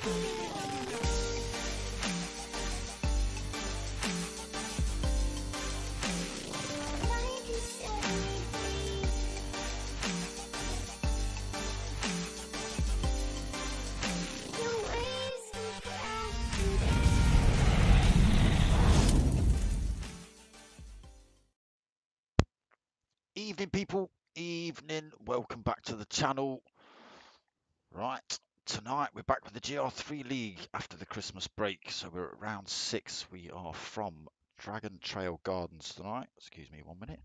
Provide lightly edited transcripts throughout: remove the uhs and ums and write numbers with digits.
Evening people, evening, welcome back to the channel. Right, tonight we're back with the Gr3 League after the Christmas break, so we're at round 6. We are from Dragon Trail Gardens tonight. Excuse me 1 minute.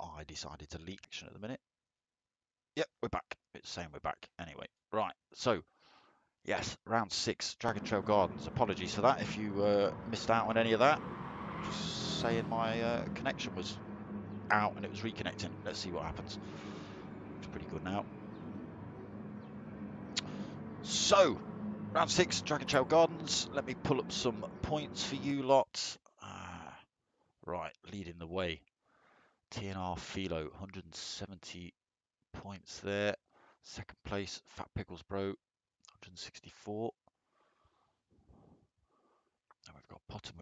My eye decided to leak at the minute. Yep, we're back. It's saying we're back anyway. Right, so yes, round 6, Dragon Trail Gardens. Apologies for that if you missed out on any of that. Just saying my connection was out and it was reconnecting. Let's see what happens. It's pretty good now. So, round 6, Dragon Trail Gardens. Let me pull up some points for you lot. Right, leading the way. TNR Philo, 170 points there. Second place, Fat Pickles Bro, 164. And we've got Potter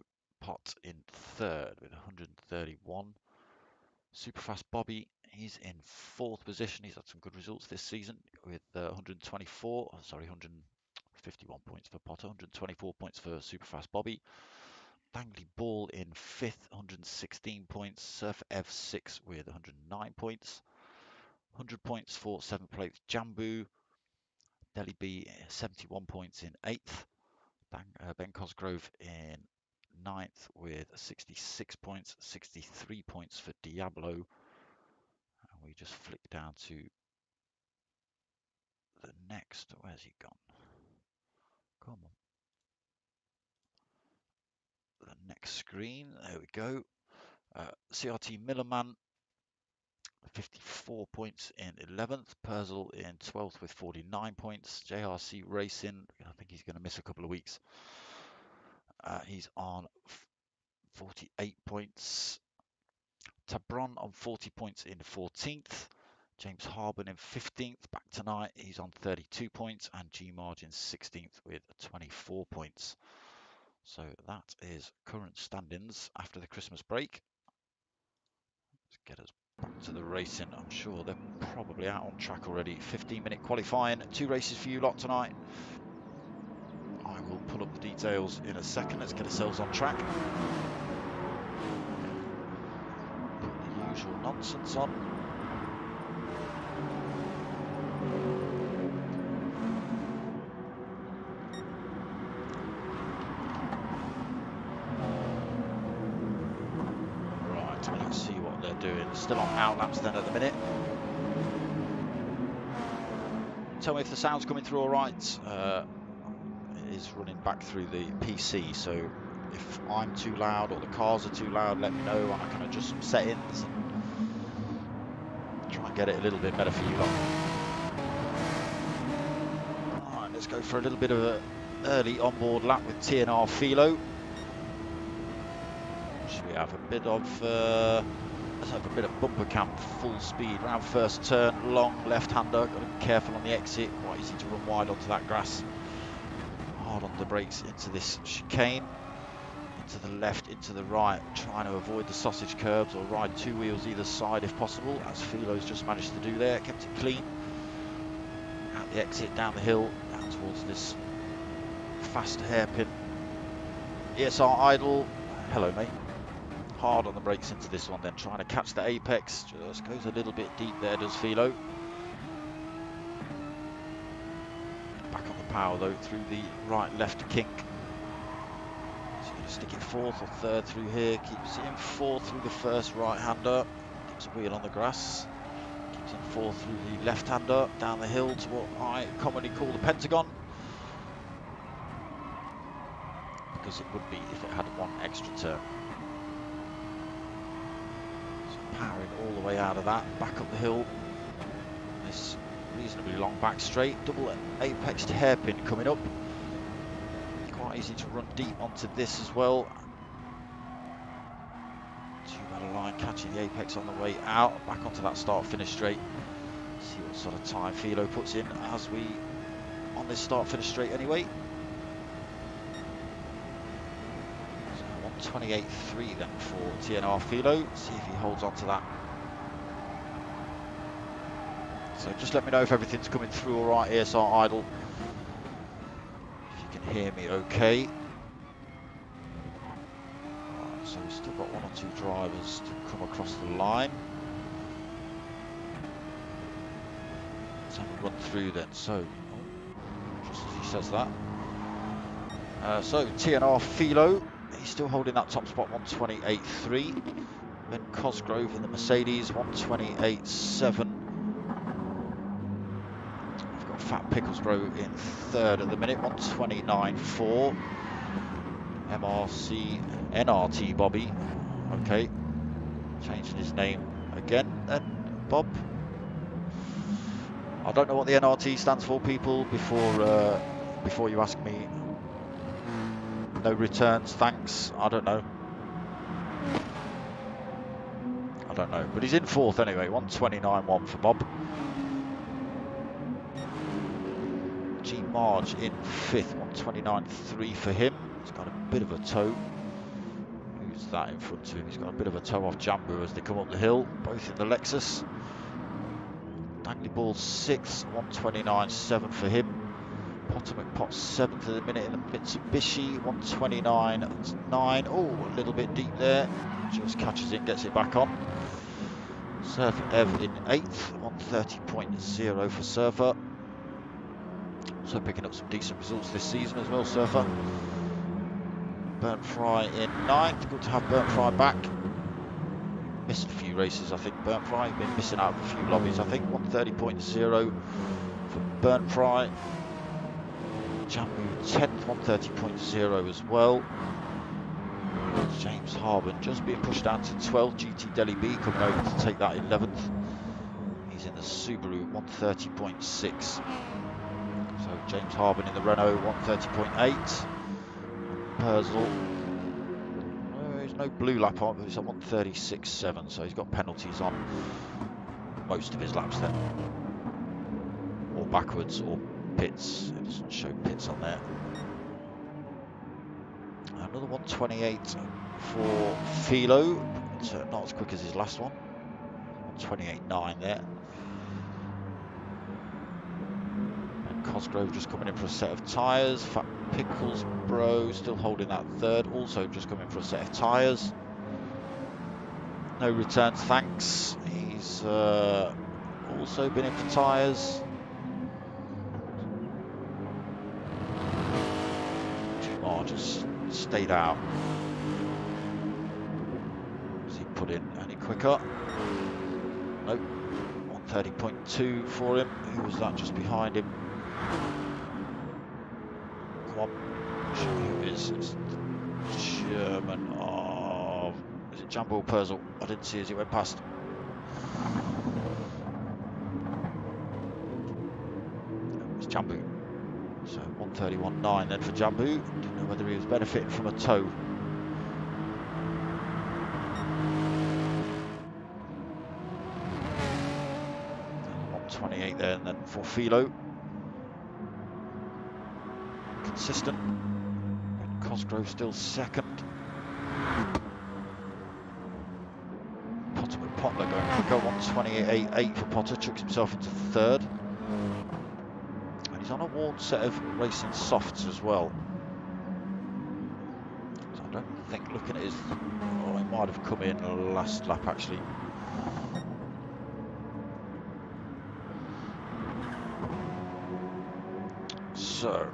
Pot in third with 131. Superfast Bobby, he's in fourth position. He's had some good results this season with 124. Sorry, 151 points for Potter, 124 points for Superfast Bobby. Bangly Ball in fifth, 116 points. Surf F6 with 109 points. 100 points for seventh place Jambu. Deli B 71 points in eighth. Ben Cosgrove in ninth with 66 points. 63 points for Diablo. And we just flick down to the next. Where's he gone? Come on. The next screen. There we go. CRT Millerman, 54 points in 11th. Perzel in 12th with 49 points. JRC Racing, I think he's going to miss a couple of weeks. He's on 48 points. Tabron on 40 points in 14th. James Harbin in 15th. Back tonight, he's on 32 points. And G Margin 16th with 24 points. So that is current standings after the Christmas break. Let's get us back to the racing. I'm sure they're probably out on track already. 15-minute qualifying, 2 races for you lot tonight. I will pull up the details in a second. Let's get ourselves on track. Put the usual nonsense on. Right, let's see what they're doing. Still on outlaps then at the minute. Tell me if the sound's coming through all right. It is running back through the PC, so if I'm too loud or the cars are too loud, let me know and I can adjust some settings and try and get it a little bit better for you lot. Alright, let's go for a little bit of an early onboard lap with TNR Philo. Should we have a bit of let's have a bit of bumper camp, full speed, round first turn, long left-hander, got to be careful on the exit, quite easy to run wide onto that grass. Hard on the brakes into this chicane, into the left, into the right, trying to avoid the sausage curbs or ride 2 wheels either side if possible, as Philo's just managed to do there, kept it clean. Out the exit, down the hill, down towards this fast hairpin. ESR idle, hello mate. Hard on the brakes into this one then, trying to catch the apex, just goes a little bit deep there, does Philo. Back on the power though, through the right-left kink. He's going to stick it fourth or third through here, keeps it in fourth through the first right-hander, keeps a wheel on the grass, keeps in fourth through the left-hander, down the hill to what I commonly call the Pentagon. Because it would be if it had one extra turn. So powering all the way out of that, back up the hill. This reasonably long back straight, double apexed hairpin coming up. Quite easy to run deep onto this as well. Too bad a line catching the apex on the way out. Back onto that start finish straight. See what sort of time Philo puts in as we on this start-finish straight anyway. So 128.3 then for TNR Philo. See if he holds on to that. So just let me know if everything's coming through all right, ESR idle. If you can hear me okay. Right, so we've still got 1 or 2 drivers to come across the line. Let's have a run through then. So, just as he says that. So TNR Philo, he's still holding that top spot, 128.3. Ben Cosgrove in the Mercedes, 128.7. I've got Fat Picklesbro in third at the minute, 129.4. MRC, NRT Bobby, okay, changing his name again then, Bob. I don't know what the NRT stands for, people, before you ask me. No returns, thanks, I don't know. I don't know, but he's in fourth anyway, 129.1 for Bob. G Marge in fifth, 129.3 for him. He's got a bit of a toe. Who's that in front of him? He's got a bit of a toe off Jambu as they come up the hill, both in the Lexus. Dangly Ball sixth, 129.7 for him. Potomac Pot seventh at the minute in the Mitsubishi, 129.9. Oh, a little bit deep there. Just catches it, gets it back on. Surfer Ev in 8th, 130.0 for Surfer. Also picking up some decent results this season as well, Surfer. Burnt Fry in 9th, good to have Burnt Fry back. Missed a few races, I think, Burnt Fry. Been missing out of a few lobbies, I think. 130.0 for Burnt Fry. Jambu 10th, 130.0 as well. James Harbin just being pushed down to 12th. GT Delhi B coming over to take that 11th. He's in the Subaru, 130.6. So James Harbin in the Renault, 130.8. Purcell, there's no blue lap on, but he's at 136.7. So he's got penalties on most of his laps then, or backwards, or pits. It doesn't show pits on there. Another 128 for Philo, but not as quick as his last one. 128.9 there. And Cosgrove just coming in for a set of tyres. Fat Picklesbro still holding that third, also just coming for a set of tyres. No returns, thanks. He's also been in for tyres. Just stayed out. Has he put in any quicker? Nope. 130.2 for him. Who was that just behind him? Come on. Who is it? It's German of... Is it Jambu Purcell? I didn't see as he went past. It's Jambu. So 131.9 then for Jambu. Don't know whether he was benefiting from a toe. 128 there, and then for Philo. Consistent. And Cosgrove still second. Potter with Potler going quicker. 128.8 for Potter. Chucks himself into third. He's on a worn set of racing softs as well. So I don't think, looking at his... Oh, he might have come in the last lap actually. So,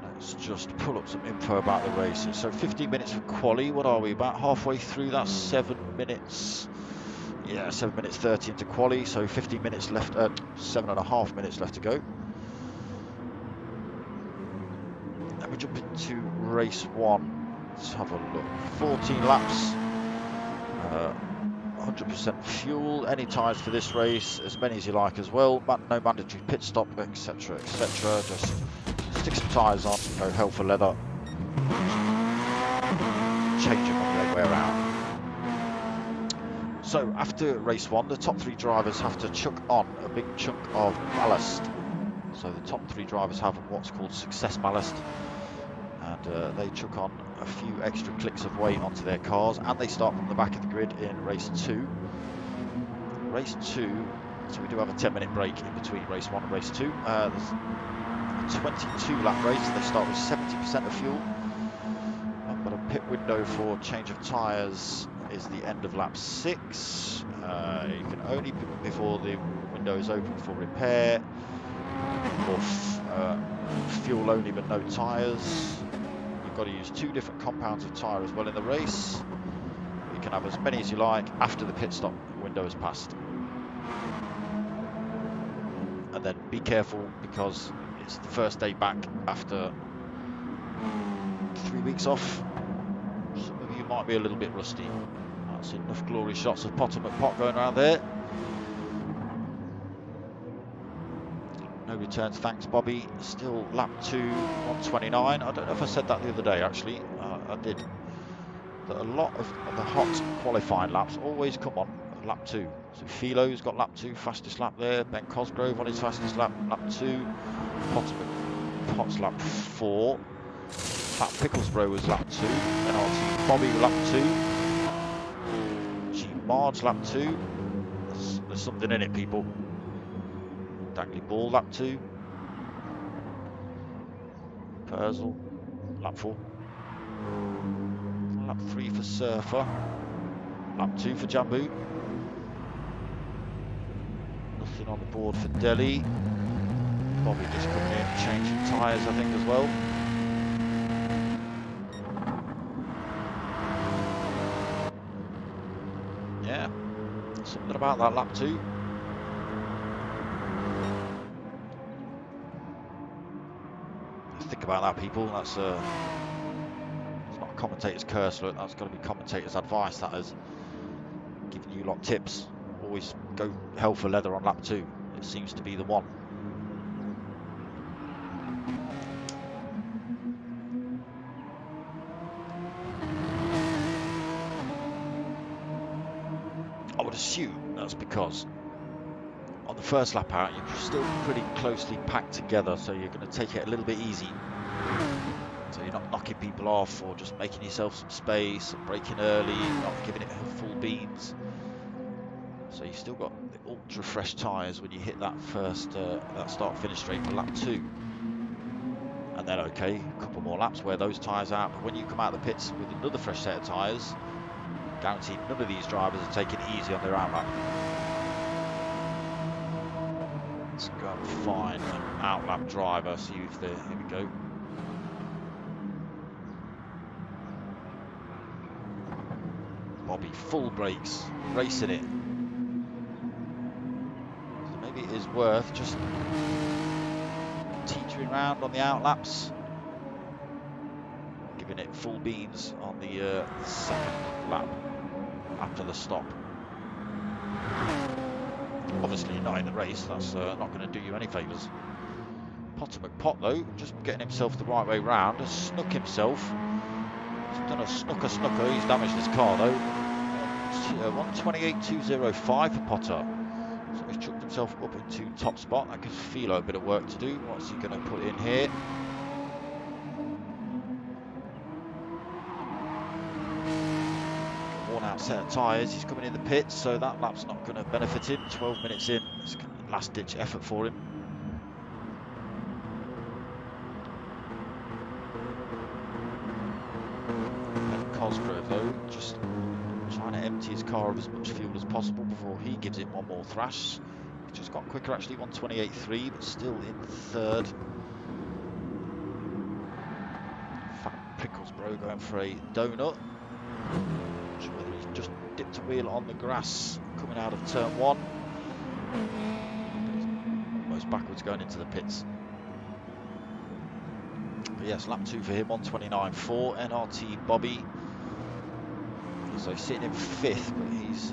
let's just pull up some info about the races. So 15 minutes for quali. What are we, about halfway through that? 7 minutes... Yeah, 7 minutes 30 into quali, so 15 minutes left, 7.5 minutes left to go. Then we jump into race 1. Let's have a look. 14 laps, 100% fuel, any tyres for this race, as many as you like as well, no mandatory pit stop, etc, etc. Just stick some tyres on, go hell for leather, change them on the way around. So after race 1, the top 3 drivers have to chuck on a big chunk of ballast. So the top 3 drivers have what's called success ballast, and they chuck on a few extra clicks of weight onto their cars, and they start from the back of the grid in race 2. Race 2, so we do have a 10-minute break in between race 1 and race 2. There's a 22-lap race. They start with 70% of fuel. But a pit window for change of tyres is the end of lap 6. You can only pit before the window is open for repair, or fuel only but no tyres. You've got to use 2 different compounds of tyre as well in the race. You can have as many as you like after the pit stop window has passed. And then be careful, because it's the first day back after 3 weeks off. Some of you might be a little bit rusty. That's enough glory shots of Potter McPot going around there. No returns, thanks Bobby. Still lap 2, 129. I don't know if I said that the other day, actually. I did. That a lot of the hot qualifying laps always come on lap 2. So Philo's got lap 2, fastest lap there. Ben Cosgrove on his fastest lap, lap 2. Potter McPot's lap 4. Pat Picklesbro was lap 2, MRC Bobby lap 2, G Marge lap 2, there's something in it, people. Dangly Ball lap 2, Purzel lap 4, lap 3 for Surfer, lap 2 for Jambu, nothing on the board for Delhi. Bobby just coming in, changing tyres I think as well. Yeah, something about that lap 2. Think about that, people. That's it's not a commentator's curse, look. That's got to be commentator's advice. That is giving you lot tips. Always go hell for leather on lap 2. It seems to be the one. I would assume that's because on the first lap out you're still pretty closely packed together, so you're going to take it a little bit easy, so you're not knocking people off or just making yourself some space and braking early, not giving it full beans. So you've still got the ultra fresh tyres when you hit that first that start finish straight for lap 2, and then okay, a couple more laps wear those tyres out, but when you come out of the pits with another fresh set of tyres, guaranteed none of these drivers are taking it easy on their out lap. Let's go and find an out lap driver, see if they're, here we go. Bobby, full brakes, racing it. So maybe it is worth just teetering around on the out laps, giving it full beans on the second lap after the stop. Obviously not in the race, that's not going to do you any favours. Potter McPot though, just getting himself the right way round, has snuck himself. He's done a snooker, he's damaged his car though. 128.205 for Potter. So he's chucked himself up into top spot. That gives Philo a bit of work to do. What's he going to put in here? Worn out set of tyres, he's coming in the pits, so that lap's not going to benefit him. 12 minutes in, it's a last ditch effort for him. Ben Cosgrove though, just trying to empty his car of as much fuel as possible before he gives it one more thrash. He's just got quicker actually, 128.3, but still in third. Fat Picklesbro going for a donut. Not sure whether he's just dipped a wheel on the grass coming out of turn 1. Almost backwards going into the pits. But yes, lap 2 for him, 129.4. NRT Bobby. So he's sitting in 5th, but he's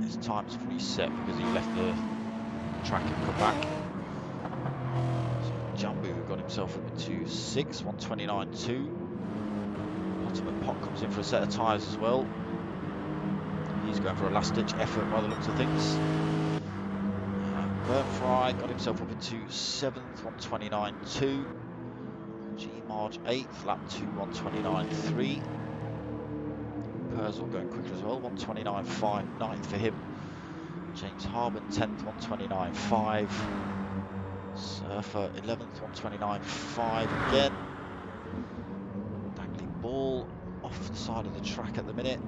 his time's reset because he left the track and come back. So Jambu got himself up into 6th, 129.2. Potter McPot comes in for a set of tyres as well. He's He's going for a last-ditch effort by the looks of things. Gr3 got himself up into 7th, 129.2. G-Marge 8th, lap 2, 129.3. Purcell going quicker as well, 129.5, 9th for him. James Harmon 10th, 129.5. Surfer 11th, 129.5 again. Dangling ball off the side of the track at the minute.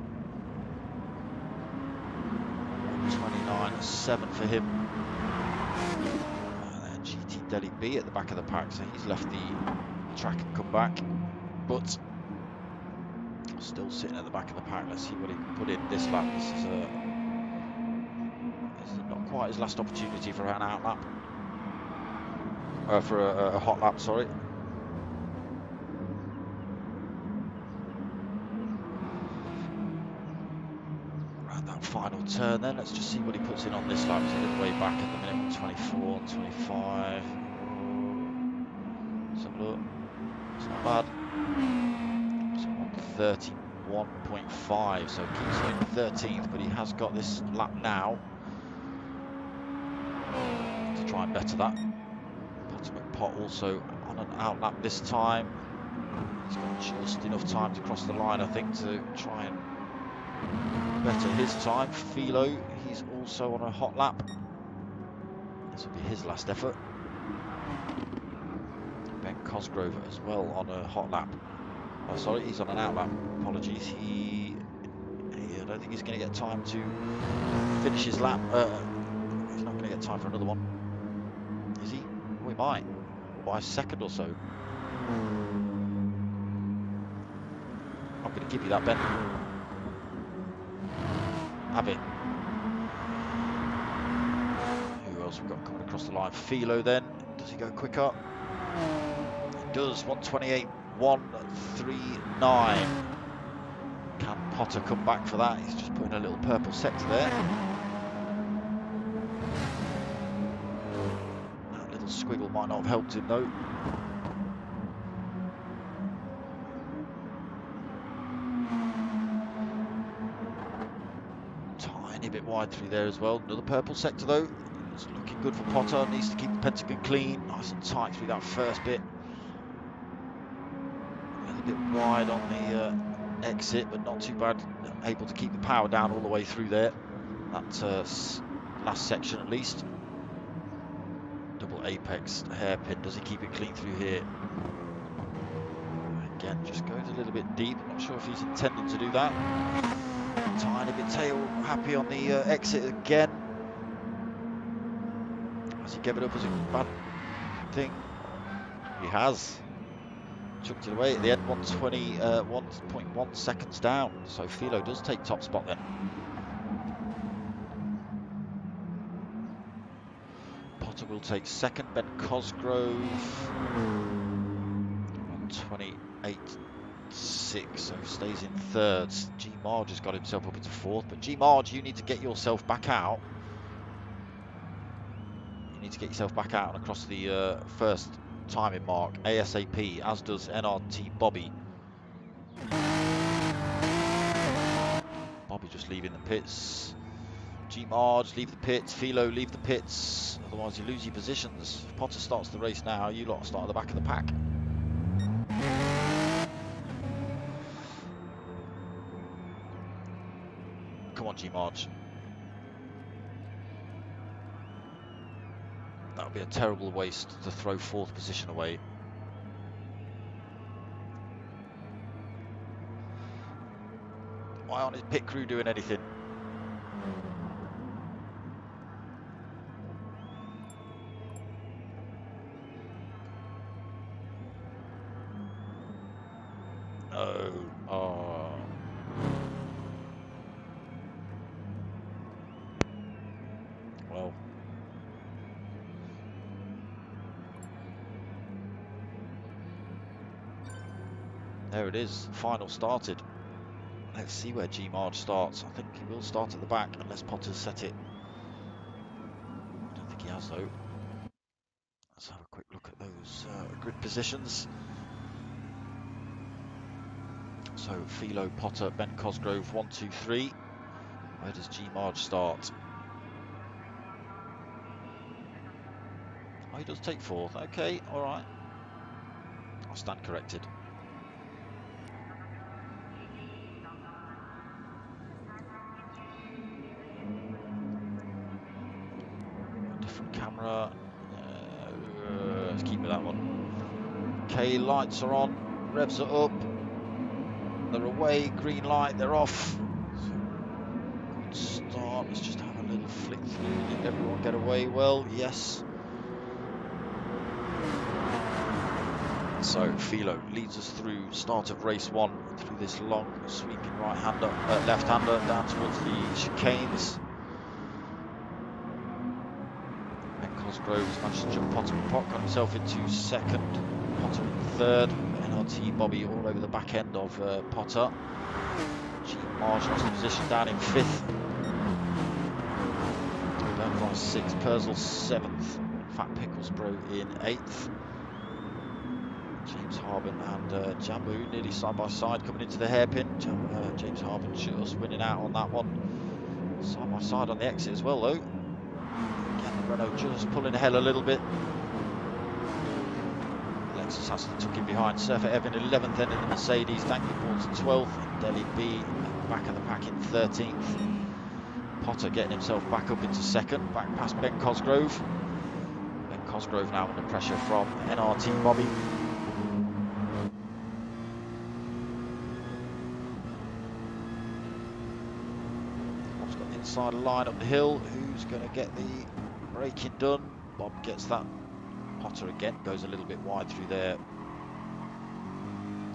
129.7 for him. And then GT Delhi B at the back of the pack, so he's left the track and come back. But still sitting at the back of the pack. Let's see what he can put in this lap. This is not quite his last opportunity for an out lap. For a hot lap, sorry. Around that final turn then, let's just see what he puts in on this lap. He's a little way back at the minute, 124, 125. Let's have a look. It's not bad. So 131.5, so keeps him 13th, but he has got this lap now to try and better that. Pot also on an out lap this time. He's got just enough time to cross the line, I think, to try and better his time. Philo, he's also on a hot lap. This will be his last effort. Ben Cosgrove as well on a hot lap. Oh, sorry, he's on an out lap. Apologies. I don't think he's going to get time to finish his lap. He's not going to get time for another one. Is he? Oh, he might. By a second or so. I'm going to give you that, Ben. Have it. Who else we've got coming across the line? Philo then. Does he go quicker? He does. 128.139. Can Potter come back for that? He's just putting a little purple sector there. That little squiggle might not have helped him though. Tiny bit wide through there as well. Another purple sector though. It's looking good for Potter. Needs to keep the Pentagon clean. Nice and tight through that first bit. A little bit wide on the exit, but not too bad. Able to keep the power down all the way through there. That last section at least. Double apex hairpin. Does he keep it clean through here? Again, just goes a little bit deep. Not sure if he's intending to do that. Tiny bit tail happy on the exit again. Has he given it up as a bad thing? He has. Chucked it away at the end, 1:21.1 seconds down. So Philo does take top spot then. Potter will take second. Ben Cosgrove 128.6, so stays in third. G Marge has got himself up into fourth, but G Marge, you need to get yourself back out. You need to get yourself back out and across the first timing mark ASAP, as does NRT Bobby. Bobby just leaving the pits. G Marge leave the pits. Philo leave the pits. Otherwise you lose your positions. If Potter starts the race now, you lot start at the back of the pack. Come on, G Marge. That would be a terrible waste to throw fourth position away. Why aren't his pit crew doing anything? No. Oh. Well. There it is. Final started. Let's see where G Marge starts. I think he will start at the back unless Potter's set it. I don't think he has though. Let's have a quick look at those grid positions. So Philo, Potter, Ben Cosgrove, 1, 2, 3. Where does G Marge start? Oh, he does take fourth. Okay, all right. I'll stand corrected. Different camera. Let's keep with that one. Okay, lights are on. Revs are up. They're away. Green light. They're off. Good start. Let's just have a little flick through. Did everyone get away well? Yes. So Philo leads us through start of race one, through this long sweeping right-hander, left-hander down towards the chicanes. Ben Cosgrove has managed to jump Potter and Pot, got himself into second, Potter in third, NRT Bobby all over the back end of Potter. G Marge lost the position down in fifth. Burnfly sixth, Purcell seventh, Fat Picklesbro in eighth. James Harbin and Jambu nearly side by side coming into the hairpin. James Harbin just winning out on that one. Side by side on the exit as well though. Again, the Renault just pulling ahead a little bit. Lexus actually took him behind. Surfer Evan 11th, then in the Mercedes. Thankfully Ball to 12th. And Deli B at the back of the pack in 13th. Potter getting himself back up into second, back past Ben Cosgrove. Ben Cosgrove now under pressure from NRT Bobby. Bob's got the inside line up the hill. Who's going to get the braking done? Bob gets that. Potter again goes a little bit wide through there.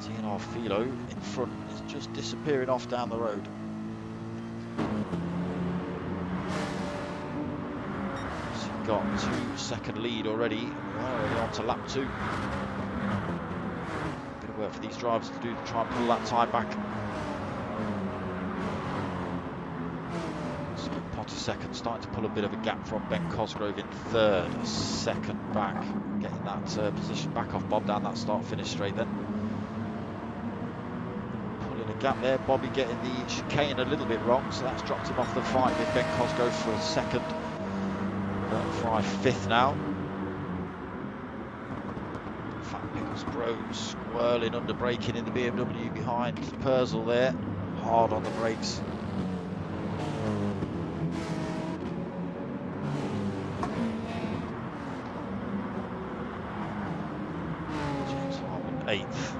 TNR Philo in front is just disappearing off down the road. So you've got 2-second lead already. We're already on to lap 2. Bit of work for these drivers to do to try and pull that time back. So Potter second, starting to pull a bit of a gap from Ben Cosgrove in third. A second back, getting that position back off Bob down that start-finish straight then. Gap there, Bobby getting the chicane a little bit wrong, so that's dropped him off the fight with Ben Cosgrove for a second. Fry fifth now. Fat Picklesbro swirling under braking in the BMW behind Purcell there, hard on the brakes. James Harbin 8th.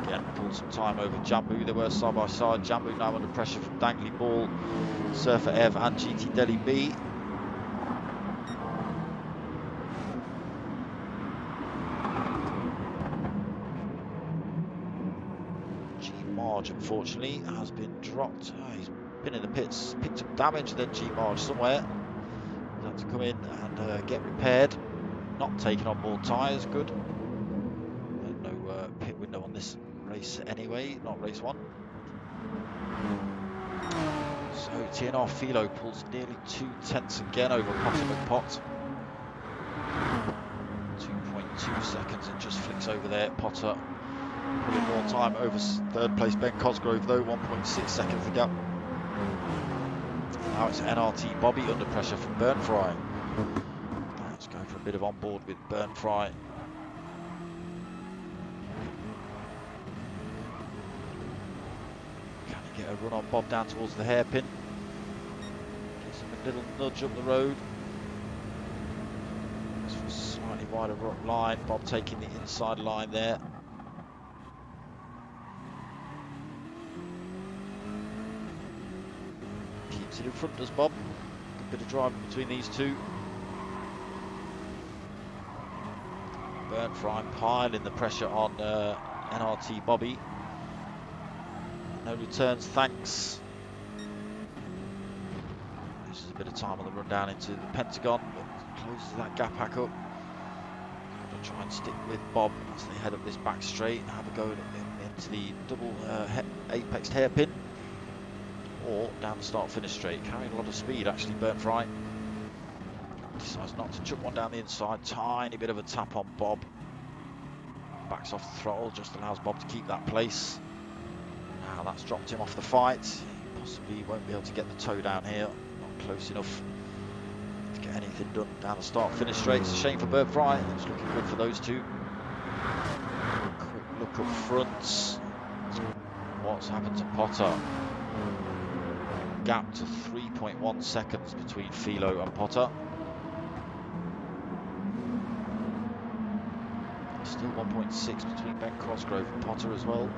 Again, pulled some time over Jambu. They were side by side. Jambu now under pressure from Dangly Ball, Surfer Ev and GT Deli B. G Marge unfortunately has been dropped. Oh, he's been in the pits, picked up damage, then G Marge somewhere. He's had to come in and get repaired. Not taking on board tyres, good. No pit window on this race anyway, not race one. So TNR Philo pulls nearly 2/10 again over Potter McPot. 2.2 seconds and just flicks over there. Potter pulling more time over third place Ben Cosgrove though, 1.6 seconds the gap. Now it's NRT Bobby under pressure from Gr3. Let's go for a bit of on board with Gr3. Get a run on Bob down towards the hairpin. Gives him a little nudge up the road. That's for a slightly wider line. Bob taking the inside line there. Keeps it in front, does Bob. Good bit of driving between these two. Gr3 piling the pressure on NRT Bobby. No returns, thanks. Loses a bit of time on the run down into the Pentagon, but closes that gap back up. Got to try and stick with Bob as they head up this back straight and have a go into the double apex hairpin, or down the start-finish straight. Carrying a lot of speed actually, Gr3. Decides not to chuck one down the inside. Tiny bit of a tap on Bob. Backs off the throttle, just allows Bob to keep that place. Now that's dropped him off the fight. Possibly won't be able to get the toe down here. Not close enough to get anything done down the start-finish straight. It's a shame for Gr3. It's looking good for those two. Quick look up front. What's happened to Potter? Gap to 3.1 seconds between Philo and Potter. Still 1.6 between Ben Cosgrove and Potter as well.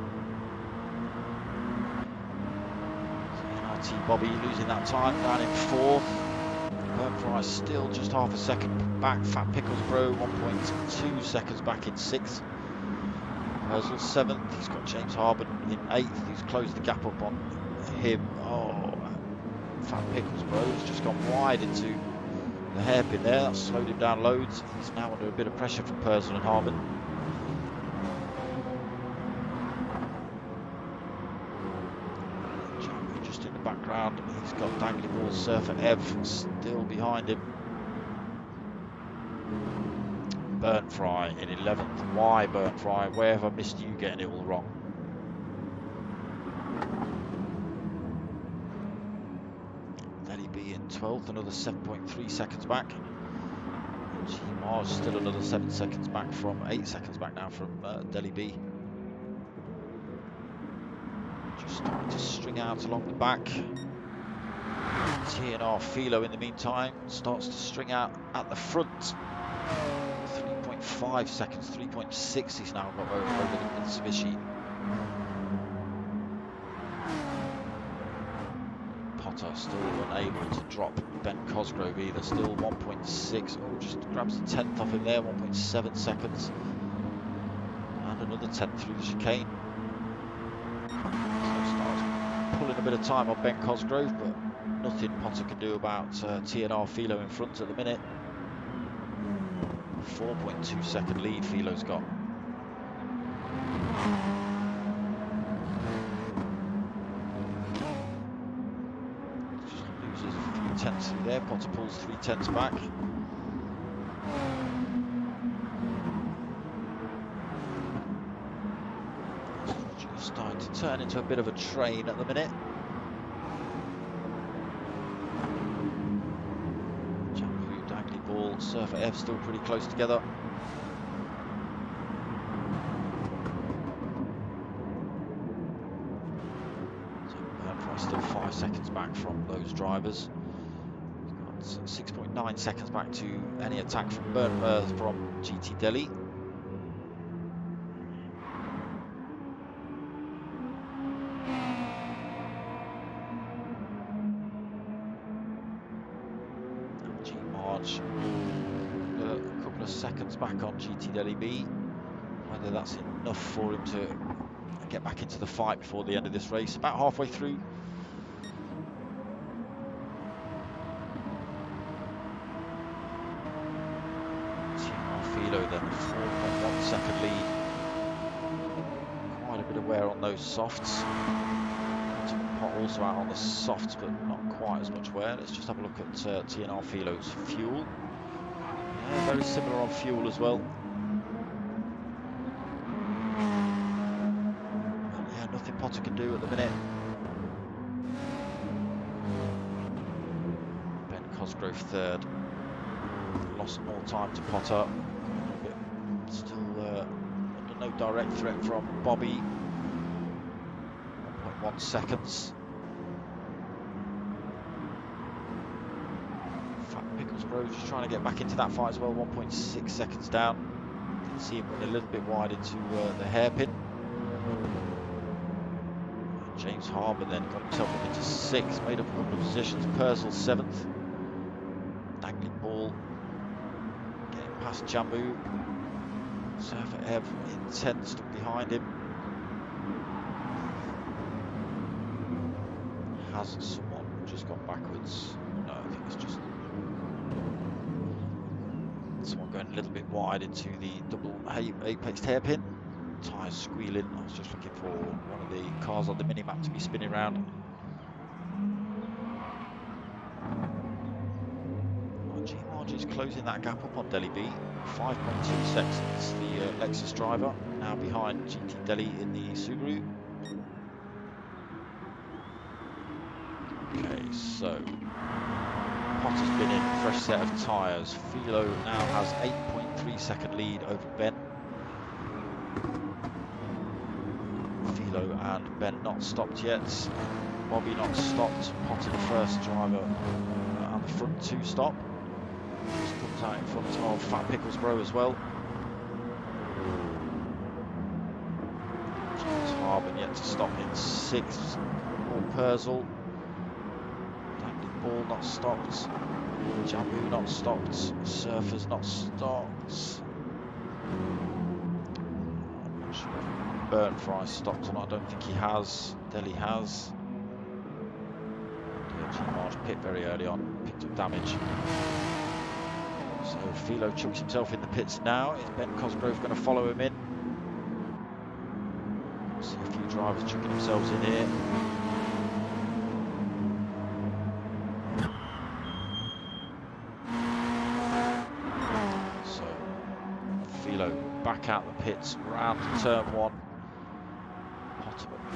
MRT Bobby losing that time, down in 4th. Gr3 still just half a second back. Fat Pickles Bro 1.2 seconds back in 6th. Purcell 7th. He's got James Harbin in 8th. He's closed the gap up on him. Oh, Fat Pickles Bro has just gone wide into the hairpin there. That's slowed him down loads. He's now under a bit of pressure from Purcell and Harbin. Just in the background, he's got Dangly Ball Surfer Ev still behind him. Gr3 in 11th. Why Gr3? Where have I missed you getting it all wrong? Delhi B in 12th, another 7.3 seconds back. G Mars still another 7 seconds back from 8 seconds back now from Delhi B. Just starting to string out along the back. TNR Philo in the meantime starts to string out at the front. 3.5 seconds, 3.6 he's now got over the Mitsubishi. Potter still unable to drop Ben Cosgrove either, still 1.6. Oh, just grabs the 10th off him there, 1.7 seconds. And another 10th through the chicane. So starts pulling a bit of time on Ben Cosgrove, but nothing Potter can do about TNR Philo in front at the minute. 4.2 second lead Philo's got. Just loses a few tenths through there. Potter pulls 3 tenths back. Just starting to turn into a bit of a train at the minute. Surfer F still pretty close together. So Gr3 still 5 seconds back from those drivers. He's got 6.9 seconds back to any attack from GT Delhi. G March. A couple of seconds back on GT Delhi B. Whether that's enough for him to get back into the fight before the end of this race. About halfway through. Philo then 4.1 second lead. Quite a bit of wear on those softs. Pot also out on the softs, but not quite as much wear. Let's just have a look at TNR Philo's fuel. Yeah, very similar on fuel as well. And yeah, nothing Potter can do at the minute. Ben Cosgrove 3rd. Lost more time to Potter. Still under no direct threat from Bobby. 1.1 seconds. Bro just trying to get back into that fight as well, 1.6 seconds down. Didn't see him run a little bit wide into the hairpin. James Harbin then got himself up into 6th, made up a couple of positions. Purcell 7th. Dangling Ball getting past Jambu. Surfer Ev in 10th, stuck behind him. Has someone just gone backwards? No, I think it's just someone going a little bit wide into the double apex hairpin. Tyres squealing. I was just looking for one of the cars on the mini-map to be spinning around. G Marge is closing that gap up on Delhi B. 5.2 seconds. The Lexus driver now behind GT Delhi in the Subaru. Okay, so Potter's been in, fresh set of tyres. Philo now has 8.3 second lead over Ben. Philo and Ben not stopped yet. Bobby not stopped. Potter the first driver and the front two stop. Just comes out in front of Fat Picklesbro as well. James Harbin yet to stop in sixth. Paul Purcell. Dangly Ball not stopped. Jambu not stopped. Surfers not stopped. I'm not sure if Burnt Fry stopped or not. I don't think he has. Delhi has. G-Marsh pit very early on. Picked up damage. So Philo chucks himself in the pits now. Is Ben Cosgrove going to follow him in? See a few drivers chucking themselves in here. So Philo back out the pits, round to turn one.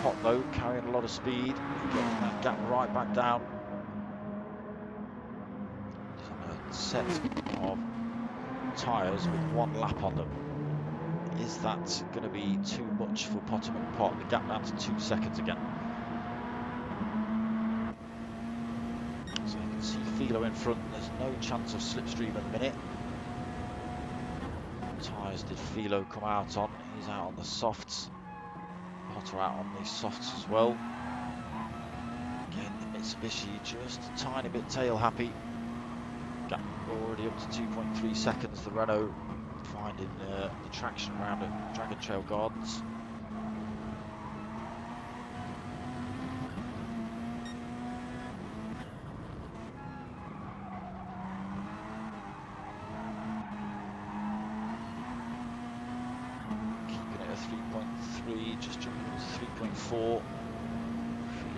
Pot though, carrying a lot of speed. Getting that gap right back down. He's on a set of tyres with one lap on them. Is that going to be too much for Potter and Pot? The gap down to 2 seconds again. So you can see Philo in front. There's no chance of slipstream at the minute. Tyres did Philo come out on? He's out on the softs. Potter out on the softs as well. Again, the Mitsubishi just a tiny bit tail happy. Gap already up to 2.3 seconds. The Renault finding the traction around at Dragon Trail Gardens. Keeping it at 3.3, just jumping to 3.4.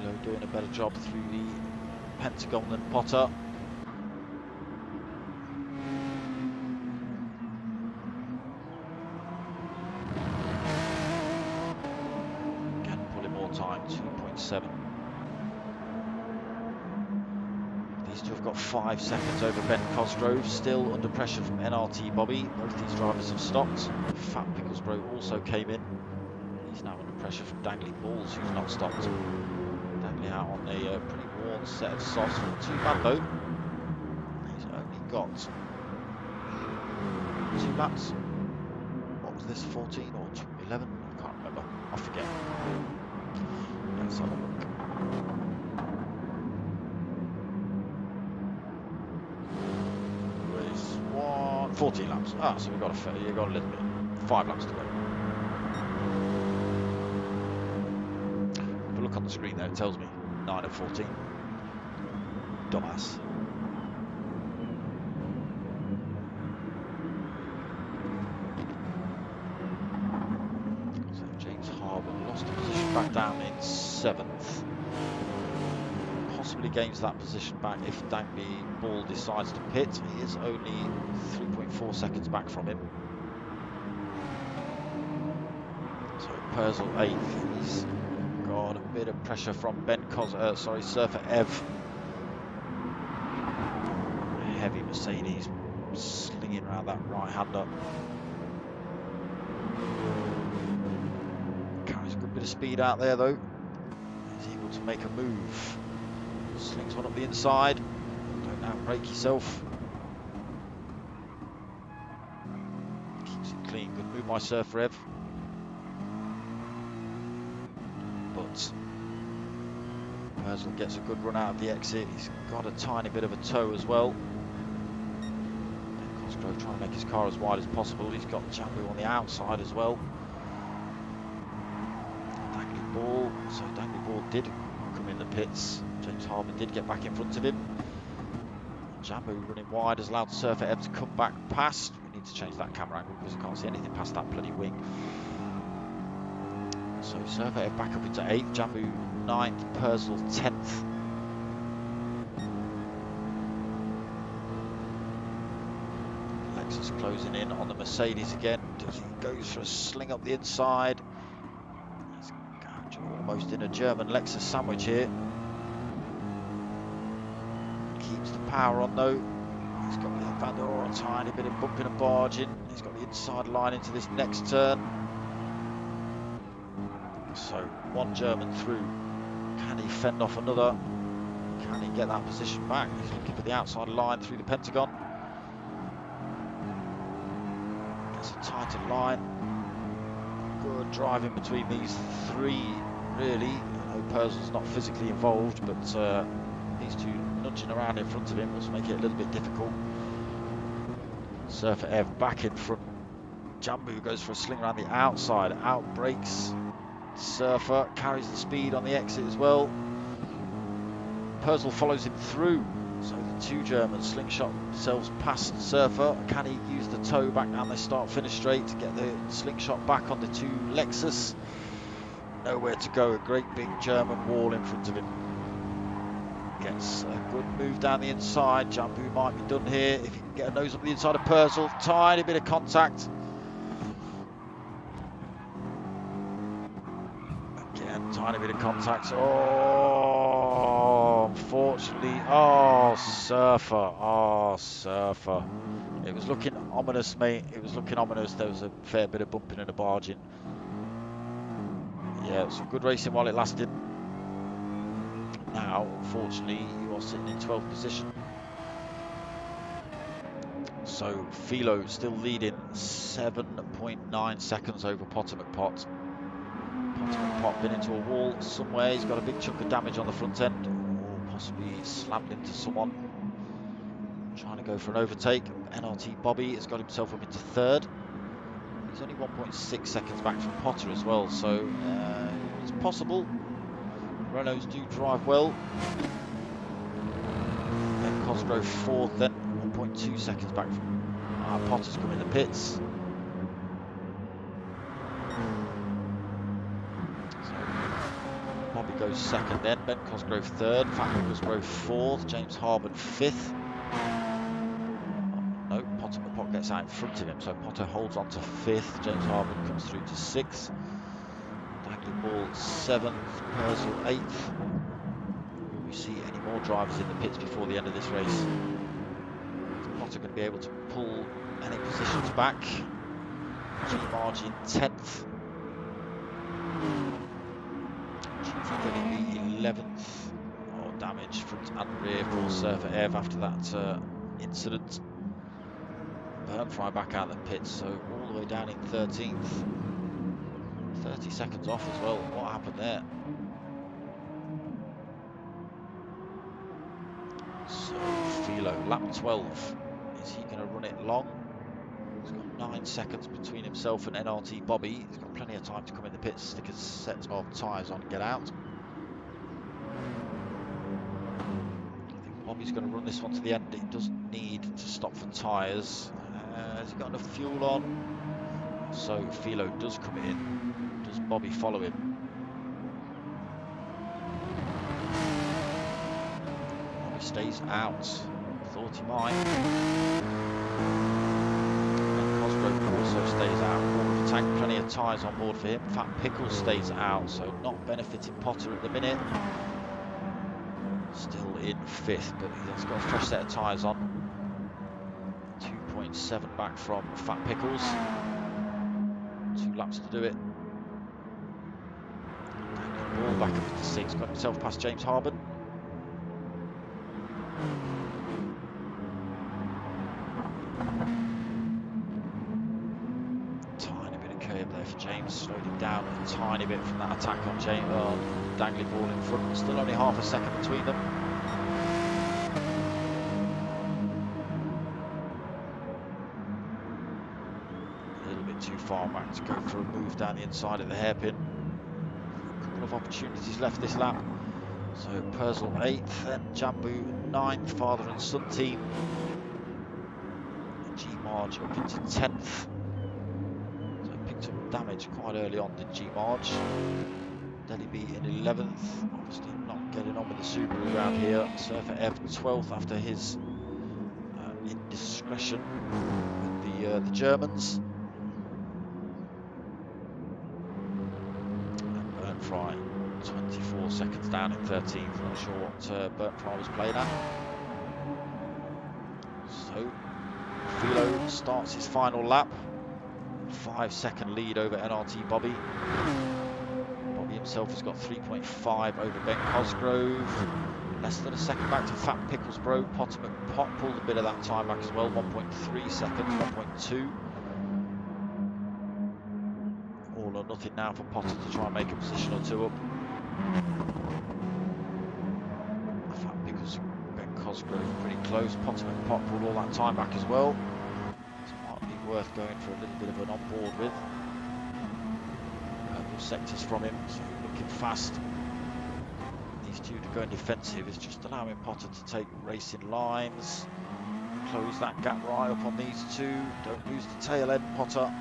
Philo doing a better job through the Pentagon than Potter. Time 2.7. These two have got 5 seconds over Ben Cosgrove, still under pressure from NRT Bobby. Both these drivers have stopped. Fat Picklesbro also came in. He's now under pressure from Dangly Balls, who's not stopped. Dangly out on a pretty worn set of softs. Not too bad though. He's only got 2 laps. What was this, 14 or 11? I can't remember. I forget. Let's have a look. Race 1, 14 laps. Ah, so we've got a little bit. 5 laps to go. If I look on the screen there, it tells me 9 of 14. Dumbass. So James Harbin lost the position back down in 7th. Possibly gains that position back if Dangly Ball decides to pit. He is only 3.4 seconds back from him. So Purcell 8th. He's got a bit of pressure from Surfer Ev. Heavy Mercedes slinging around that right-hander. Carries a good bit of speed out there though. He's able to make a move. Slings one up the inside. Don't outbrake yourself. Keeps it clean. Good move by Surfer Ev. But Purcell gets a good run out of the exit. He's got a tiny bit of a toe as well. Cosgrove trying to make his car as wide as possible. He's got Jambu on the outside as well. Dangly Ball. So Dangly Ball did come in the pits. James Harbin did get back in front of him. Jambu running wide has allowed Surfer Ev to come back past. We need to change that camera angle because I can't see anything past that bloody wing. So Surfer Ev back up into 8th, Jambu 9th, Purcell 10th. Lexus closing in on the Mercedes again. He goes for a sling up the inside. He's almost in a German Lexus sandwich here. Keeps the power on though. He's got the Van der Oor, a tiny bit of bumping and barging. He's got the inside line into this next turn. So one German through. Can he fend off another? Can he get that position back? He's looking for the outside line through the Pentagon. Gets a tighter line. Good driving between these three, really. I know Purcell's not physically involved, but these two nudging around in front of him will make it a little bit difficult. Surfer Ev back in front. Jambu goes for a sling around the outside. Out brakes. Surfer carries the speed on the exit as well. Purcell follows him through. So the two Germans slingshot themselves past Surfer. Can he use the toe back down? They start finish straight to get the slingshot back on the two Lexus. Nowhere to go. A great big German wall in front of him. Gets a good move down the inside. Jambu might be done here if he can get a nose up the inside of Purcell. Tiny bit of contact. Again, tiny bit of contact. Oh, unfortunately. Oh, Surfer. Oh, Surfer. It was looking ominous, mate. It was looking ominous. There was a fair bit of bumping and a barging. Yeah, it was some good racing while it lasted. Now, unfortunately, you are sitting in 12th position. So, Philo still leading 7.9 seconds over Potter McPot. Potter McPot been into a wall somewhere. He's got a big chunk of damage on the front end. Or possibly slammed into someone. Trying to go for an overtake. NRT Bobby has got himself up into third. He's only 1.6 seconds back from Potter as well, so it's possible. Renaults do drive well. Then Cosgrove fourth, then 1.2 seconds back from Potter's come in the pits. So Bobby goes second then, Ben Cosgrove third, Fat Cosgrove fourth, James Harbin fifth. No, Potter McPot gets out in front of him, so Potter holds on to fifth, James Harbin comes through to sixth. Dangling Ball 7th, Purcell 8th. Will we see any more drivers in the pits before the end of this race? Is Potter going to be able to pull any positions back? G Margin 10th. G3 going to be 11th. Oh, damage front and rear for Surfer Ev after that incident. Gr3 back out of the pits, so all the way down in 13th. 30 seconds off as well. What happened there? So, Philo, lap 12. Is he going to run it long? He's got 9 seconds between himself and NRT Bobby. He's got plenty of time to come in the pits, stick a set of tyres on, and get out. I think Bobby's going to run this one to the end. He doesn't need to stop for tyres. Has he got enough fuel on? So, Philo does come in. Does Bobby follow him? Bobby stays out. Thought he might. And Cosgrove also stays out. Quarter of the tank, plenty of tyres on board for him. Fat Pickles stays out, so not benefiting Potter at the minute. Still in 5th, but he's got a fresh set of tyres on. 2.7 back from Fat Pickles. 2 laps to do it. Ball back up into 6, got himself past James Harbin. Tiny bit of curve there for James, slowed him down a tiny bit from that attack on James. Dangling Ball in front, still only half a second between them. A little bit too far back to go for a move down the inside of the hairpin. Of opportunities left this lap. So Purcell 8th, then Jambu 9th, father and son team. G Marge up into 10th. So picked up damage quite early on, did G Marge. Delhi B in 11th. Obviously not getting on with the Subaru around here. Surfer Ev 12th after his indiscretion with the Germans. Gr3 24 seconds down in 13th. Not sure what Gr3 was playing at. So Philo starts his final lap. 5-second lead over NRT Bobby. Bobby himself has got 3.5 over Ben Cosgrove. Less than a second back to Fat Picklesbro. Potter McPot pulled a bit of that time back as well. 1.3 seconds, 1.2. All or nothing now for Potter to try and make a position or two up. Fat Pickles, Ben Cosgrove pretty close. Potter McPot pulled all that time back as well. So it might be worth going for a little bit of an on-board with. Purple sectors from him, so looking fast. These two to go defensive is just allowing Potter to take racing lines. Close that gap right up on these two. Don't lose the tail end, Potter.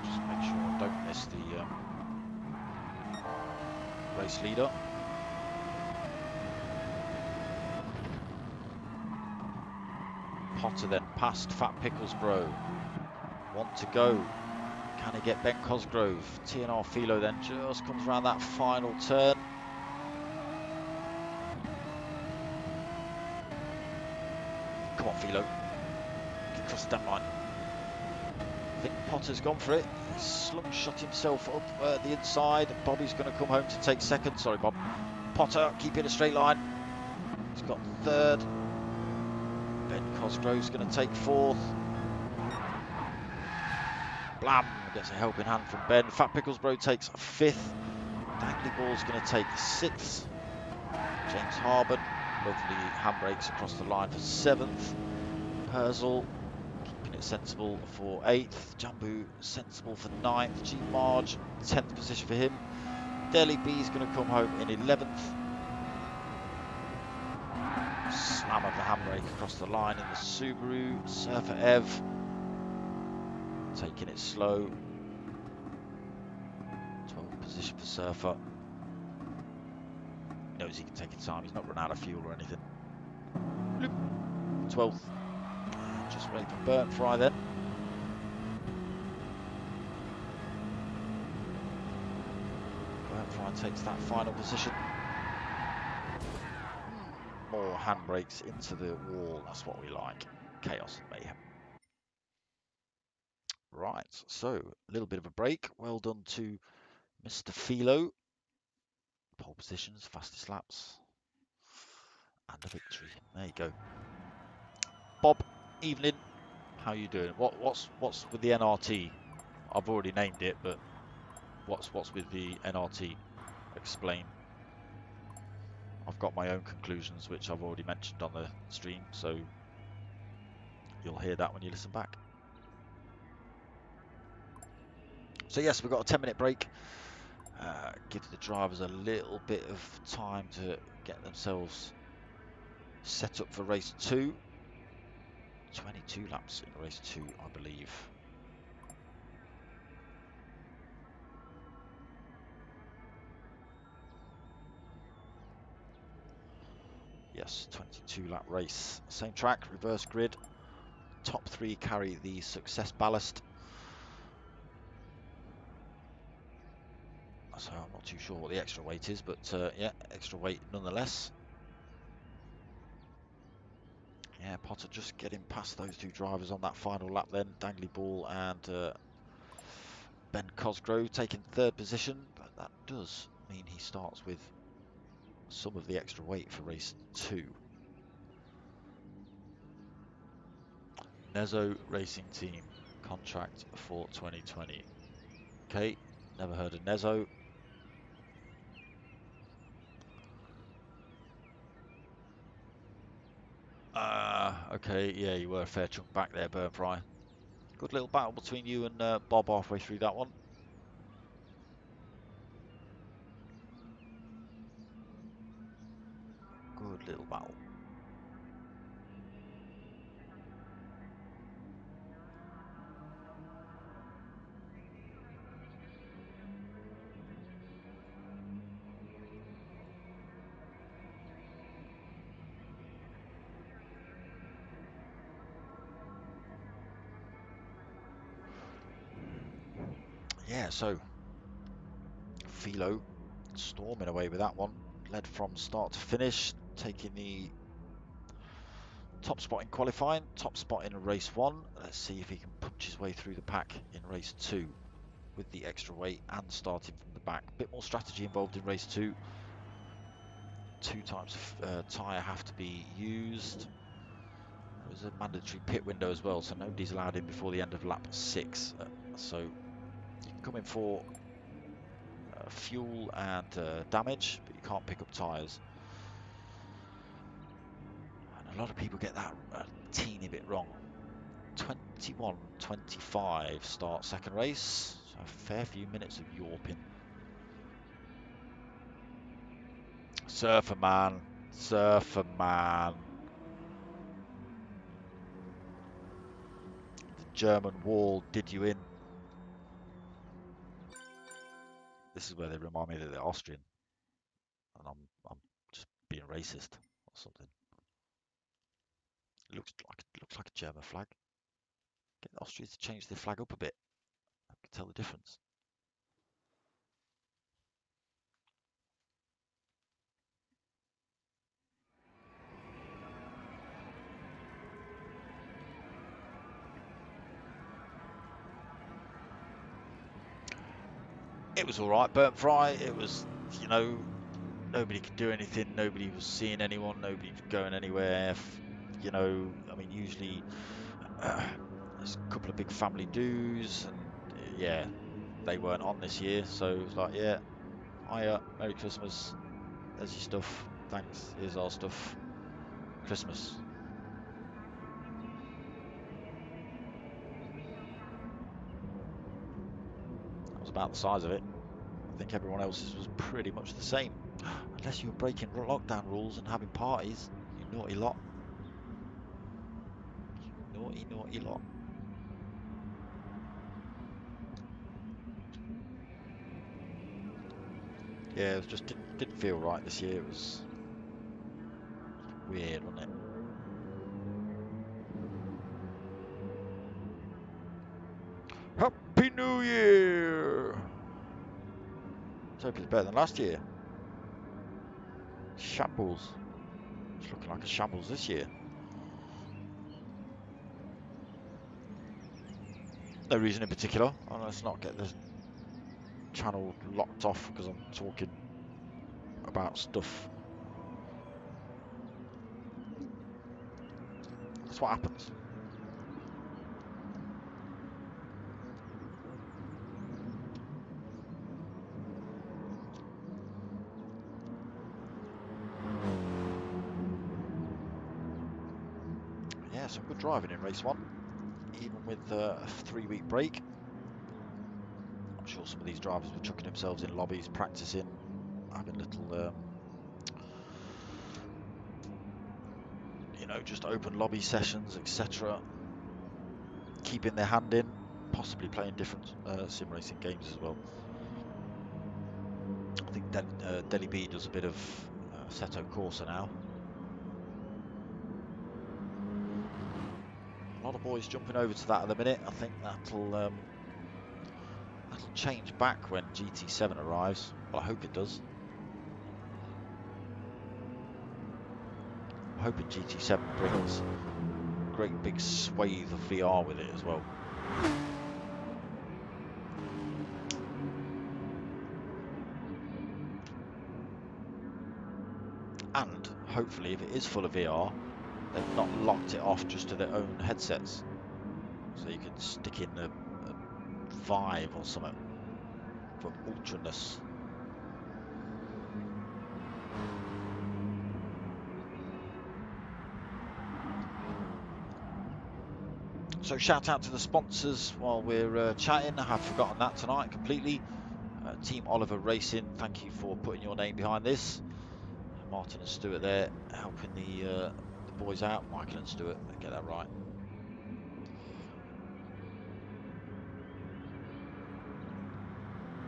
Just make sure I don't miss the race leader. Potter then past Fat Picklesbro. 1 to go. Can he get Ben Cosgrove? TNR Philo then just comes around that final turn. Come on, Philo. Get across the damn line. I think Potter's gone for it. He's slung-shot himself up the inside. Bobby's going to come home to take second. Sorry, Bob. Potter, keep in a straight line. He's got third. Ben Cosgrove's going to take fourth. Blam! Gets a helping hand from Ben. Fat Picklesbro takes fifth. Dangly Ball's going to take sixth. James Harbin, lovely handbrakes across the line for seventh. Purcell keeping it sensible for eighth. Jambu sensible for ninth. G Marge 10th position for him. Deli B's going to come home in 11th. Slam of the handbrake across the line in the Subaru. Surfer Ev taking it slow. 12th position for Surfer. He knows he can take his time. He's not run out of fuel or anything. 12th. Just ready for Burnt Fry then. Burnt Fry takes that final position. More handbrakes into the wall. That's what we like. Chaos and mayhem. Right, so a little bit of a break. Well done to Mr. Philo. Pole positions, fastest laps, and a victory. There you go. Bob, evening. How you doing? What's with the NRT? I've already named it, but what's with the NRT? Explain. I've got my own conclusions, which I've already mentioned on the stream, so you'll hear that when you listen back. So yes, we've got a 10-minute break. Give the drivers a little bit of time to get themselves set up for race 2. 22 laps in race 2, I believe. Yes, 22 lap race. Same track, reverse grid. Top 3 carry the success ballast. So I'm not too sure what the extra weight is, but yeah, extra weight nonetheless. Yeah, Potter just getting past those two drivers on that final lap then. Dangly Ball and Ben Cosgrove taking 3rd position, but that does mean he starts with some of the extra weight for race 2. Nezzo Racing Team, contract for 2020. Okay, never heard of Nezzo. Okay, yeah, you were a fair chunk back there, Burn Fry. Good little battle between you and Bob halfway through that one. Good little battle. Yeah, so Philo Storming away with that one. Led from start to finish, taking the top spot in qualifying, top spot in race 1. Let's see if he can punch his way through the pack in race 2 with the extra weight and starting from the back. A bit more strategy involved in race 2. 2 types of tyre have to be used. There's a mandatory pit window as well, so nobody's allowed in before the end of lap 6. So you can come in for fuel and damage, but you can't pick up tyres. And a lot of people get that a teeny bit wrong. 21:25 start second race, so a fair few minutes of yawping. Surfer man, surfer man. The German wall did you in. This is where they remind me that they're Austrian, and I'm just being racist or something. It looks like a German flag. Get the Austrians to change their flag up a bit. I can tell the difference. It was all right, burnt fry. It was, you know, nobody could do anything. Nobody was seeing anyone. Nobody was going anywhere. You know, I mean, usually there's a couple of big family dues, and yeah, they weren't on this year. So it was like, yeah, hiya, Merry Christmas. There's your stuff. Thanks. Here's our stuff. Christmas. That was about the size of it. I think everyone else's was pretty much the same. Unless you were breaking lockdown rules and having parties. You naughty lot. Naughty, naughty lot. Yeah, it just didn't feel right this year. It was weird, wasn't it? Happy New Year! Let's hope it's better than last year. Shambles. It's looking like a shambles this year. No reason in particular. Oh, let's not get this channel locked off because I'm talking about stuff. That's what happens. Yeah, some good driving in race 1, even with a 3-week break. I'm sure some of these drivers were chucking themselves in lobbies, practicing, having little, you know, just open lobby sessions, etc. Keeping their hand in, possibly playing different sim racing games as well. I think Delhi B does a bit of Seto Corsa now. A lot of boys jumping over to that at the minute. I think that'll change back when GT7 arrives. Well, I hope it does. I'm hoping GT7 brings a great big swathe of VR with it as well. And hopefully, if it is full of VR, they've not locked it off just to their own headsets. So you could stick in a Vive or something for ultraness. So shout out to the sponsors while we're chatting. I have forgotten that tonight completely. Team Oliver Racing, thank you for putting your name behind this. Martin and Stuart there helping the boys out. Michael and Stuart, get that right.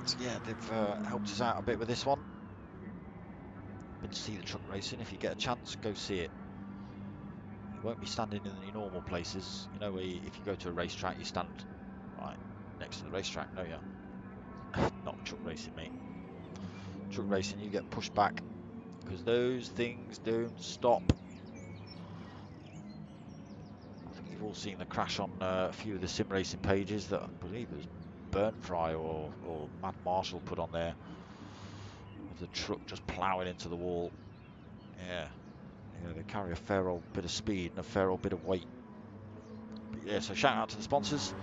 So yeah, they've helped us out a bit with this one. Been to see the truck racing. If you get a chance, go see it. You won't be standing in the normal places. You know, where if you go to a racetrack, you stand right next to the racetrack, don't you? Not truck racing, mate. truck racing, you get pushed back because those things don't stop. I think you've all seen the crash on a few of the sim racing pages that I believe it was Gr3 or Mad Marshall put on there, of the truck just ploughing into the wall. Yeah, they carry a fair old bit of speed and a fair old bit of weight. But yeah, so shout out to the sponsors.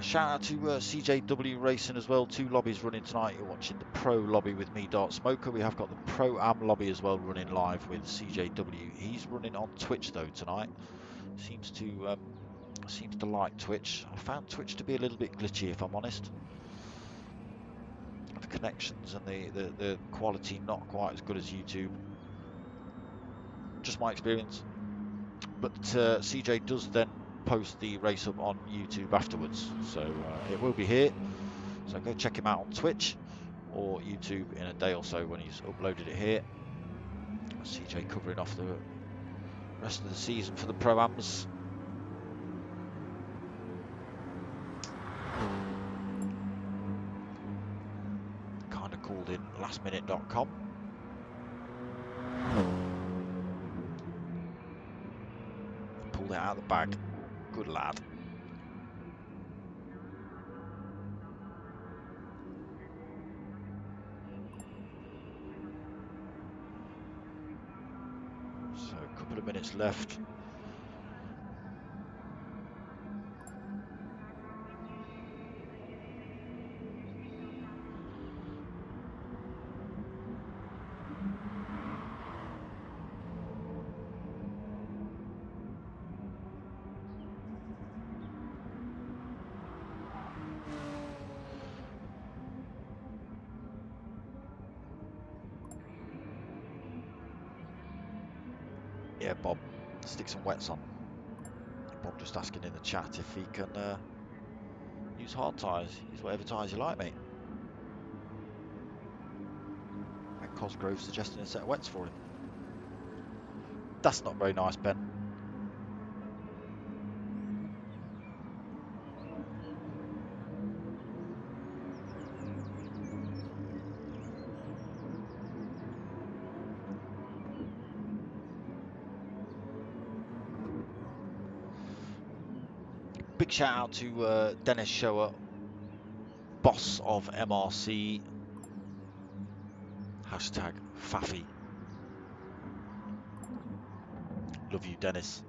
Shout out to CJW Racing as well. 2 lobbies running tonight. You're watching the Pro lobby with me, Dart Smoker. We have got the Pro Am lobby as well running live with CJW. He's running on Twitch though tonight. Seems to like Twitch. I found Twitch to be a little bit glitchy, if I'm honest. The connections and the quality not quite as good as YouTube. Just my experience. But CJ does then post the race up on YouTube afterwards, so it will be here. So go check him out on Twitch or YouTube in a day or so when he's uploaded it here. CJ covering off the rest of the season for the Pro-Ams. Kind of called in lastminute.com. Pulled it out of the bag. Good lad. So a couple of minutes left. Yeah, Bob, stick some wets on. Bob just asking in the chat if he can use hard tyres. Use whatever tyres you like, mate. And Cosgrove suggesting a set of wets for him. That's not very nice, Ben. Big shout out to Dennis Shower, boss of MRC. Hashtag Faffy. Love you, Dennis.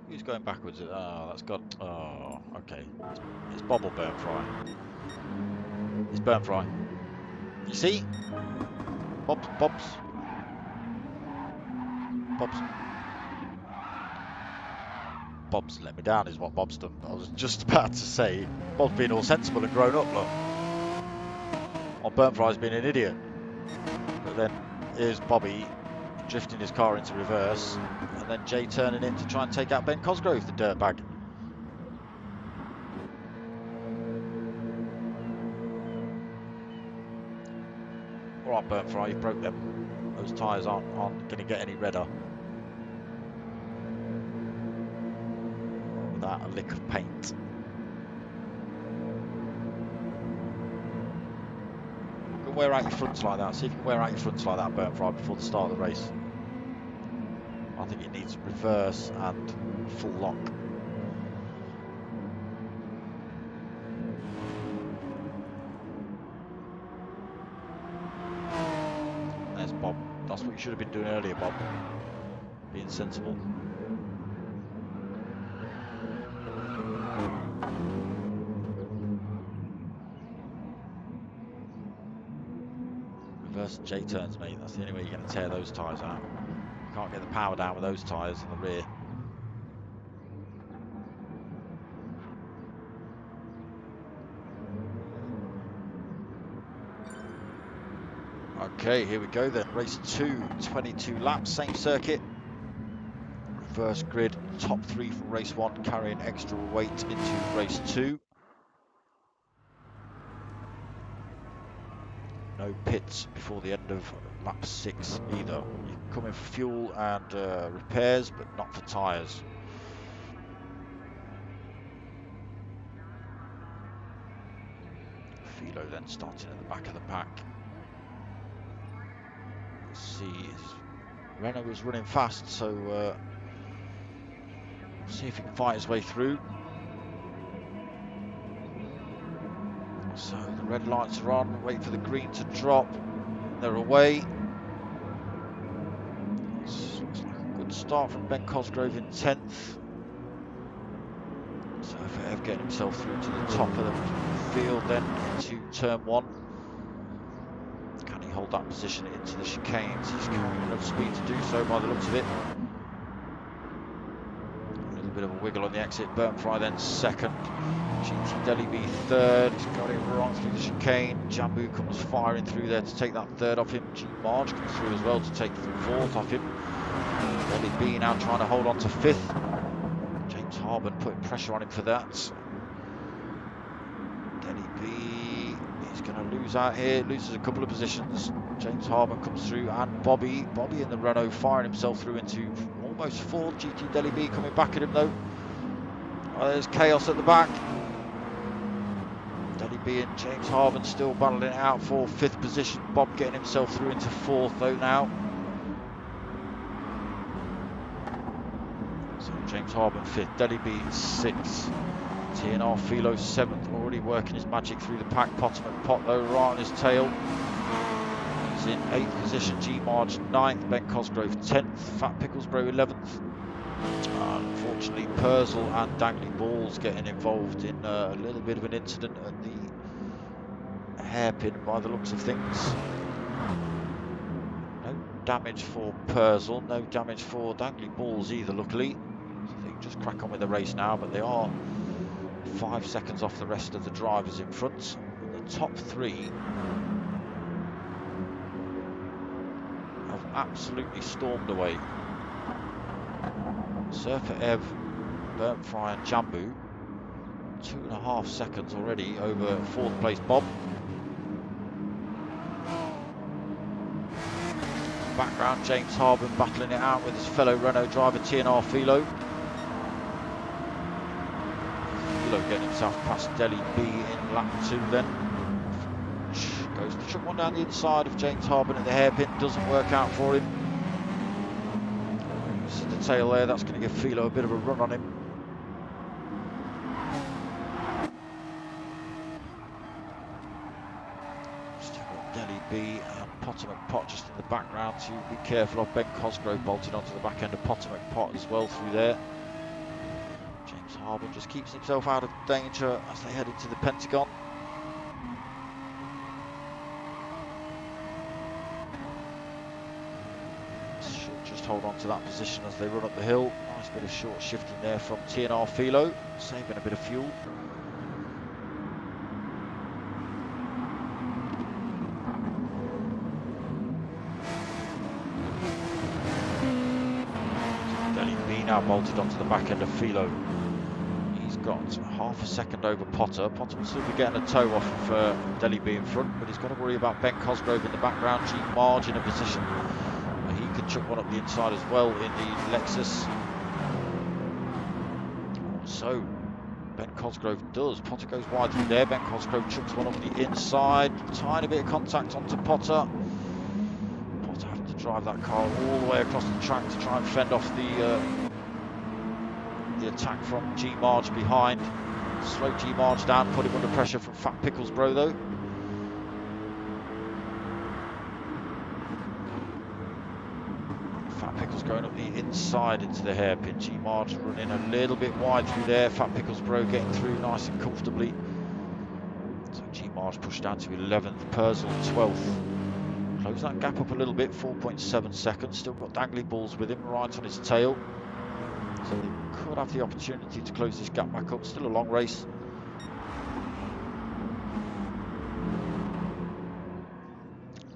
Who's going backwards? Oh, that's got. Oh, okay. It's Bob or Burnfry. It's Burnfry. You see? Bob's. Bob's let me down, is what Bob's done. I was just about to say, Bob's been all sensible and grown up, look. While Burnfry's been an idiot. But then here's Bobby drifting his car into reverse, and then Jay turning in to try and take out Ben Cosgrove, the dirtbag. All right, Burnfry, you broke them. Those tyres aren't going to get any redder without a lick of paint. You can wear out your fronts like that. See if you can wear out your fronts like that, Burnfry, before the start of the race. I think it needs reverse and full lock. There's Bob. That's what you should have been doing earlier, Bob. Being sensible. Reverse and J-turns, mate. That's the only way you're going to tear those tyres out. You can't get the power down with those tyres in the rear. Okay, here we go then. Race 2, 22 laps, same circuit. Reverse grid, top 3 from race 1, carrying extra weight into race 2. No pits before the end of lap 6 either. You can come in for fuel and repairs, but not for tyres. Philo then starting at the back of the pack. Let's see, Renault was running fast, so we'll see if he can fight his way through. So the red lights are on, wait for the green to drop. They're away. Looks like a good start from Ben Cosgrove in 10th. So Ev getting himself through to the top of the field, then into turn 1. Can he hold that position into the chicanes? He's carrying enough speed to do so by the looks of it. A little bit of a wiggle on the exit. Gr3 then second. GT Deli third. He's got it wrong through the chicane. Jambu comes firing through there to take that third off him. G Marge comes through as well to take the fourth off him. Deli now trying to hold on to 5th. James Harburn putting pressure on him for that. Deli is going to lose out here, loses a couple of positions. James Harburn comes through, and Bobby in the Renault firing himself through into almost 4th. GT Deli coming back at him though. Oh, there's chaos at the back. Deli and James Harburn still battling it out for 5th position. Bob getting himself through into 4th though now. So James Harburn 5th, Deli 6th. TNR Philo 7th, already working his magic through the pack. Potomac Pot though right on his tail. He's in 8th position. G Marge 9th, Ben Cosgrove 10th, Fat Picklesbro 11th. Unfortunately, Purcell and Dangly Balls getting involved in a little bit of an incident at the hairpin by the looks of things. No damage for Purcell, no damage for Dangly Balls either, luckily. So they can just crack on with the race now, but they are 5 seconds off the rest of the drivers in front. The top 3 have absolutely stormed away. Surfer Ev, Gr3 and Jambu, 2.5 seconds already over 4th place Bob. Background, James Harburn battling it out with his fellow Renault driver TNR Philo. Getting himself past Deli in lap 2 then. Goes to chuck one down the inside of James Harburn at the hairpin, doesn't work out for him. Uses the tail there, that's going to give Philo a bit of a run on him. Still got Deli and Potomac Pot just in the background to be careful of. Ben Cosgrove bolted onto the back end of Potomac Pot as well through there. James Harburn just keeps himself out of danger as they head into the Pentagon. Should just hold on to that position as they run up the hill. Nice bit of short shifting there from TNR Philo, saving a bit of fuel. Deli now bolted onto the back end of Philo. Got half a second over Potter. Potter will still be getting a toe off of Deli in front, but he's got to worry about Ben Cosgrove in the background. G Marge in a position where he could chuck one up the inside as well in the Lexus. So Ben Cosgrove does. Potter goes wide through there. Ben Cosgrove chucks one up the inside. Tiny bit of contact onto Potter. Potter having to drive that car all the way across the track to try and fend off the attack from G Marge behind. Slow G Marge down, put him under pressure from Fat Picklesbro though. Fat Pickles going up the inside into the hairpin. G Marge running a little bit wide through there. Fat Picklesbro getting through nice and comfortably. So G Marge pushed down to 11th, Purcell 12th. Close that gap up a little bit, 4.7 seconds. Still got Dangly Balls with him right on his tail. So they could have the opportunity to close this gap back up. Still a long race.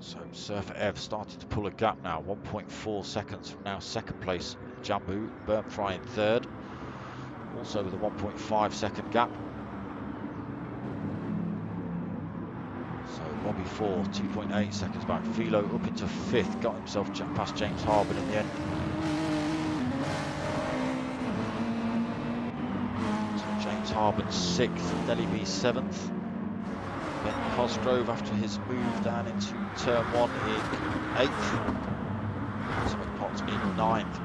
So Surfer Ev started to pull a gap now. 1.4 seconds from now second place. Jambu, Gr3 in 3rd. Also with a 1.5 second gap. So Bobby 4, 2.8 seconds back. Philo up into 5th. Got himself past James Harburn in the end. Harburn 6th, Deli 7th, Ben Cosgrove after his move down into turn 1 in 8th. Ultimate Pot's in 9th.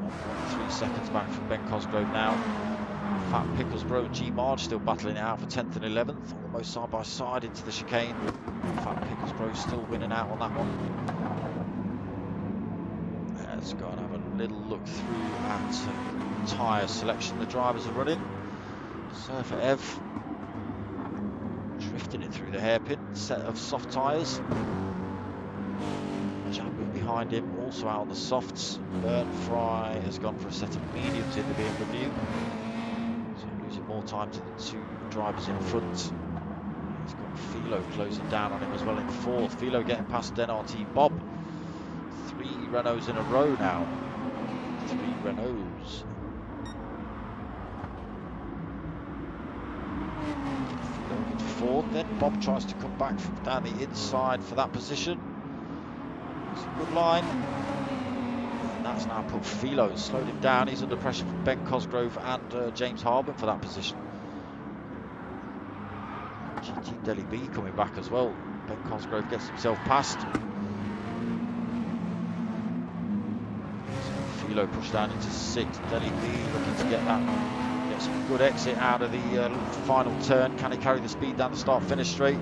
1.3 seconds back from Ben Cosgrove now. Fat Picklesbro and G Marge still battling it out for 10th and 11th, almost side by side into the chicane. Fat Picklesbro still winning out on that one. Let's go and have a little look through at tyre selection the drivers are running. Surfer Ev drifting it through the hairpin, set of soft tyres. Jambu behind him, also out on the softs. Burnt Fry has gone for a set of mediums in the BMW. So losing more time to the two drivers in front. He's got Philo closing down on him as well in 4th. Philo getting past NRT Bob. 3 Renaults in a row now. 3 Renaults. Philo into 4th. Then Bob tries to come back from down the inside for that position. It's a good line. And that's now put Philo, slowed him down. He's under pressure from Ben Cosgrove and James Harbin for that position. GT Delhi B coming back as well. Ben Cosgrove gets himself past. Philo pushed down into 6th. Delhi B looking to get some good exit out of the final turn. Can he carry the speed down the start-finish straight?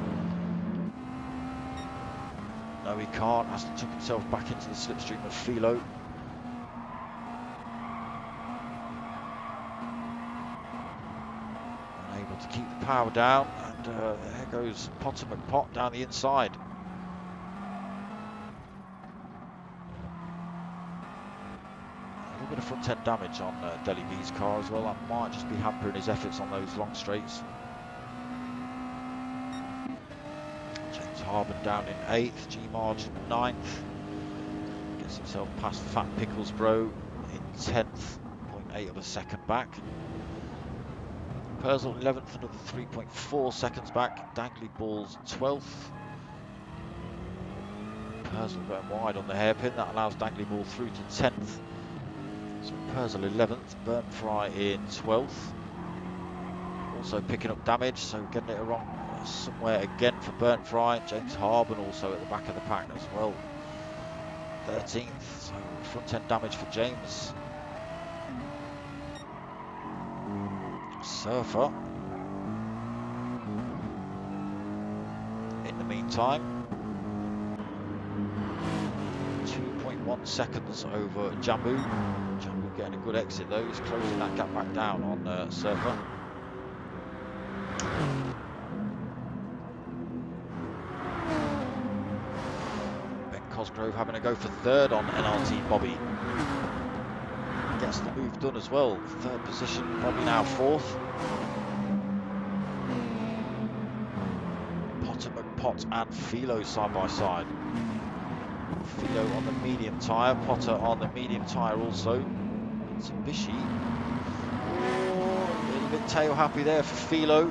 No, he can't. Has to tuck himself back into the slipstream of Philo. Unable to keep the power down, and there goes Potter McPot down the inside. A little bit of front end damage on Delhi B's car as well. That might just be hampering his efforts on those long straights. James Harbin down in 8th, G Marge 9th. Gets himself past Fat Picklesbro in 10th, 0.8 of a second back. Purcell 11th, another 3.4 seconds back. Dangly Balls 12th. Purcell going wide on the hairpin, that allows Dangly Ball through to 10th. So Purcell 11th, Burnt Fry in 12th. Also picking up damage, so getting it wrong somewhere again for Burnt Fry. James Harbin also at the back of the pack as well. 13th, so front end damage for James. Surfer, in the meantime, 2.1 seconds over Jambu. Jambu getting a good exit though, he's closing that gap back down on Surfer. Ben Cosgrove having a go for 3rd on NRT Bobby. Gets the move done as well. 3rd position, Bobby now 4th. Potter McPot and Philo side by side. Philo on the medium tyre, Potter on the medium tyre also. Mitsubishi. Oh, a little bit tail happy there for Philo.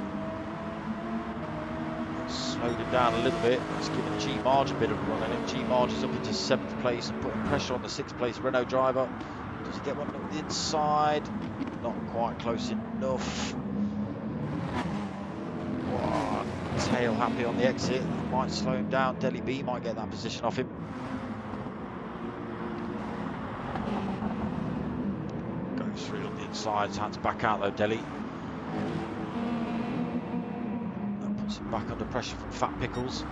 Slowed him down a little bit. It's given G Marge a bit of a run, and G Marge is up into 7th place and putting pressure on the 6th place Renault driver. Does he get one on the inside? Not quite close enough. Oh, tail happy on the exit. Might slow him down. Delhi B might get that position off him. Goes through on the inside. Had to back out though, Delhi. That puts him back under pressure from Fat Pickles.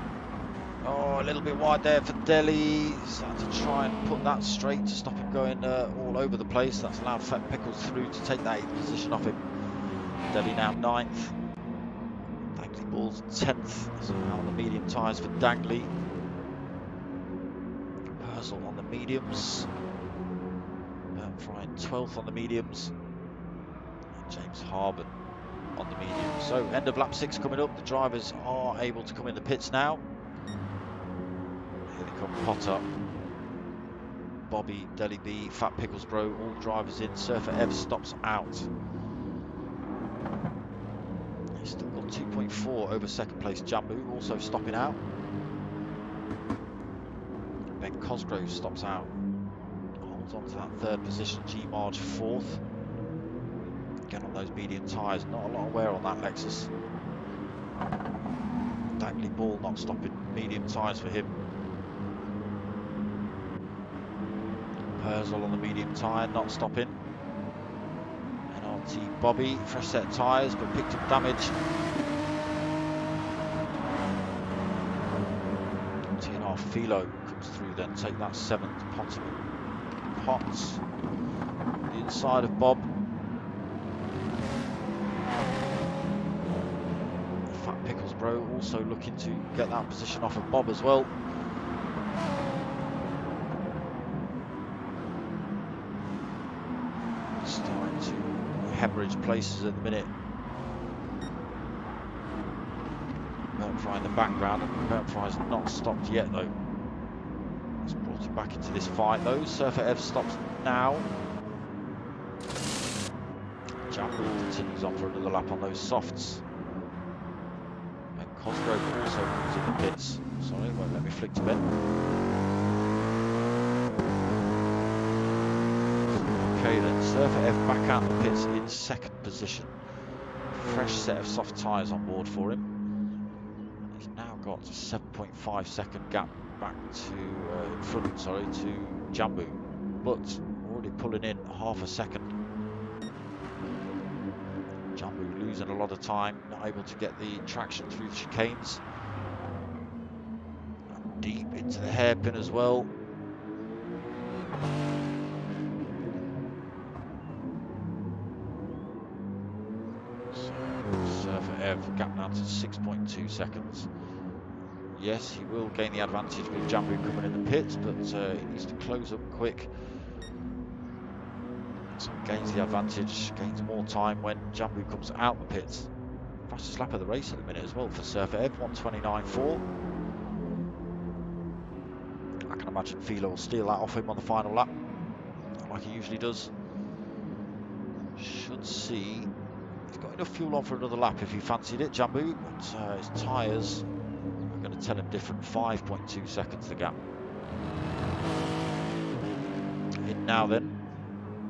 Oh, a little bit wide there for Delhi. He's had to try and put that straight to stop him going all over the place. That's allowed Fat Pickles through to take that 8th position off him. Delhi now 9th. Dangly Balls 10th. So out on the medium tyres for Dangly. Purcell on the mediums. Burnt Fry 12th on the mediums. And James Harbin on the mediums. So end of lap 6 coming up. The drivers are able to come in the pits now. Here they come, Potter, Bobby, Delhi B, Fat Picklesbro, all drivers in. Surfer Ev stops out. He's still got 2.4 over 2nd place Jambu, also stopping out. Ben Cosgrove stops out. Holds on to that 3rd position, G Marge 4th. Again on those medium tyres, not a lot of wear on that Lexus. Dangly ball not stopping. Medium tyres for him. Purcell on the medium tyre, not stopping. NRT Bobby, fresh set of tyres, but picked up damage. TNR Philo comes through then, take that 7th. Potts, the inside of Bob. Fat Pickles Bro also looking to get that position off of Bob as well. Starting to hemorrhage places at the minute. Fry in the background. Fry's not stopped yet though. It's brought him back into this fight though. Surfer Ev stops now. Jambu continues on for another lap on those softs. And Cosgrove also comes in the pits. Sorry, won't let me flick to Ben. Okay then, Surfer Ev back out the pits in 2nd position. Fresh set of soft tyres on board for him. He's now got a 7.5 second gap back to in front, sorry, to Jambu, but already pulling in half a second. Jambu losing a lot of time, not able to get the traction through the chicanes. And deep into the hairpin as well. Surfer Ev gap down to 6.2 seconds. Yes, he will gain the advantage with Jambu coming in the pits, but he needs to close up quick. So he gains the advantage, gains more time when Jambu comes out the pits. Fastest lap of the race at the minute as well for Surfer Ev, 1:29.4. I can imagine Philo will steal that off him on the final lap, like he usually does. Should see. He's got enough fuel on for another lap if he fancied it, Jambu, but his tyres are going to tell him different. 5.2 seconds the gap. In now then.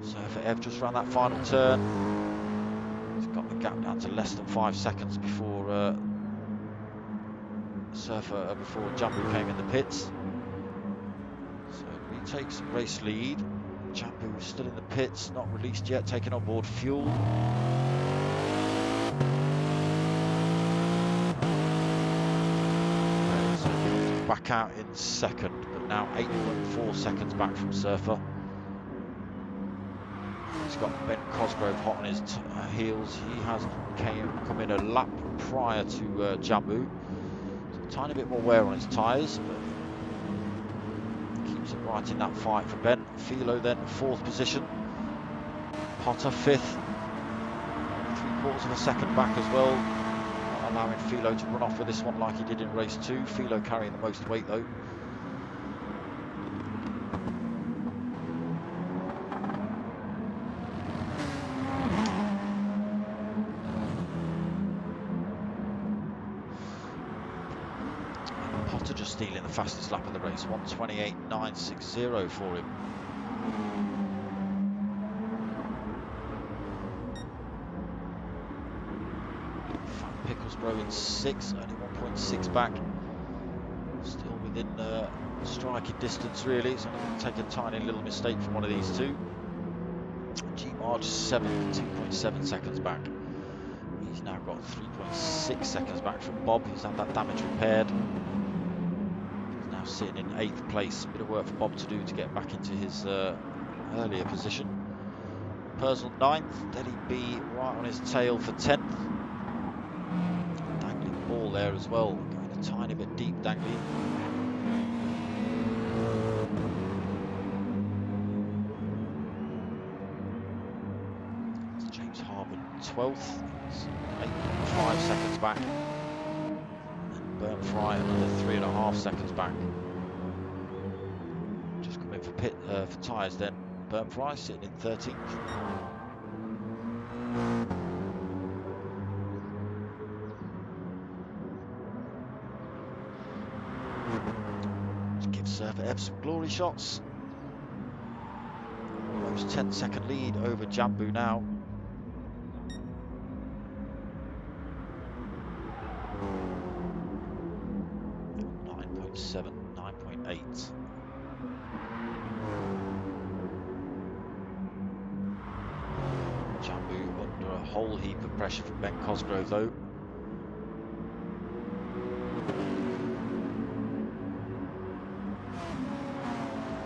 Surfer Ev just ran that final turn. He's got the gap down to less than 5 seconds before before Jambu came in the pits. So he takes race lead. Jambu is still in the pits, not released yet, taking on board fuel. So he comes back out in 2nd, but now 8.4 seconds back from Surfer. He's got Ben Cosgrove hot on his heels. He has come in a lap prior to Jambu. So a tiny bit more wear on his tyres, but keeps it right in that fight for Ben. Philo then 4th position. Potter 5th. 3/4 of a second back as well. Not allowing Philo to run off with this one like he did in race 2. Philo carrying the most weight though. Just stealing the fastest lap of the race, 1:28.960 for him. Fat Pickles Bro in 6th, only 1.6 back. Still within striking distance really. It's only going to take a tiny little mistake from one of these two. G-Marge 7th, 2.7 seconds back. He's now got 3.6 seconds back from Bob. He's had that damage repaired. Now sitting in 8th place. A bit of work for Bob to do to get back into his earlier position. Purcell 9th, Delhi B right on his tail for 10th. Dangling ball there as well, going a tiny bit deep, Dangly. It's James Harbour 12th, 8.5 seconds back. Burn Fry another 3.5 seconds back. Just come in for tyres then. Burn Fry sitting in 13th. Just give Surfer Ev some glory shots. Almost 10-second lead over Jambu now. whole heap of pressure from Ben Cosgrove though.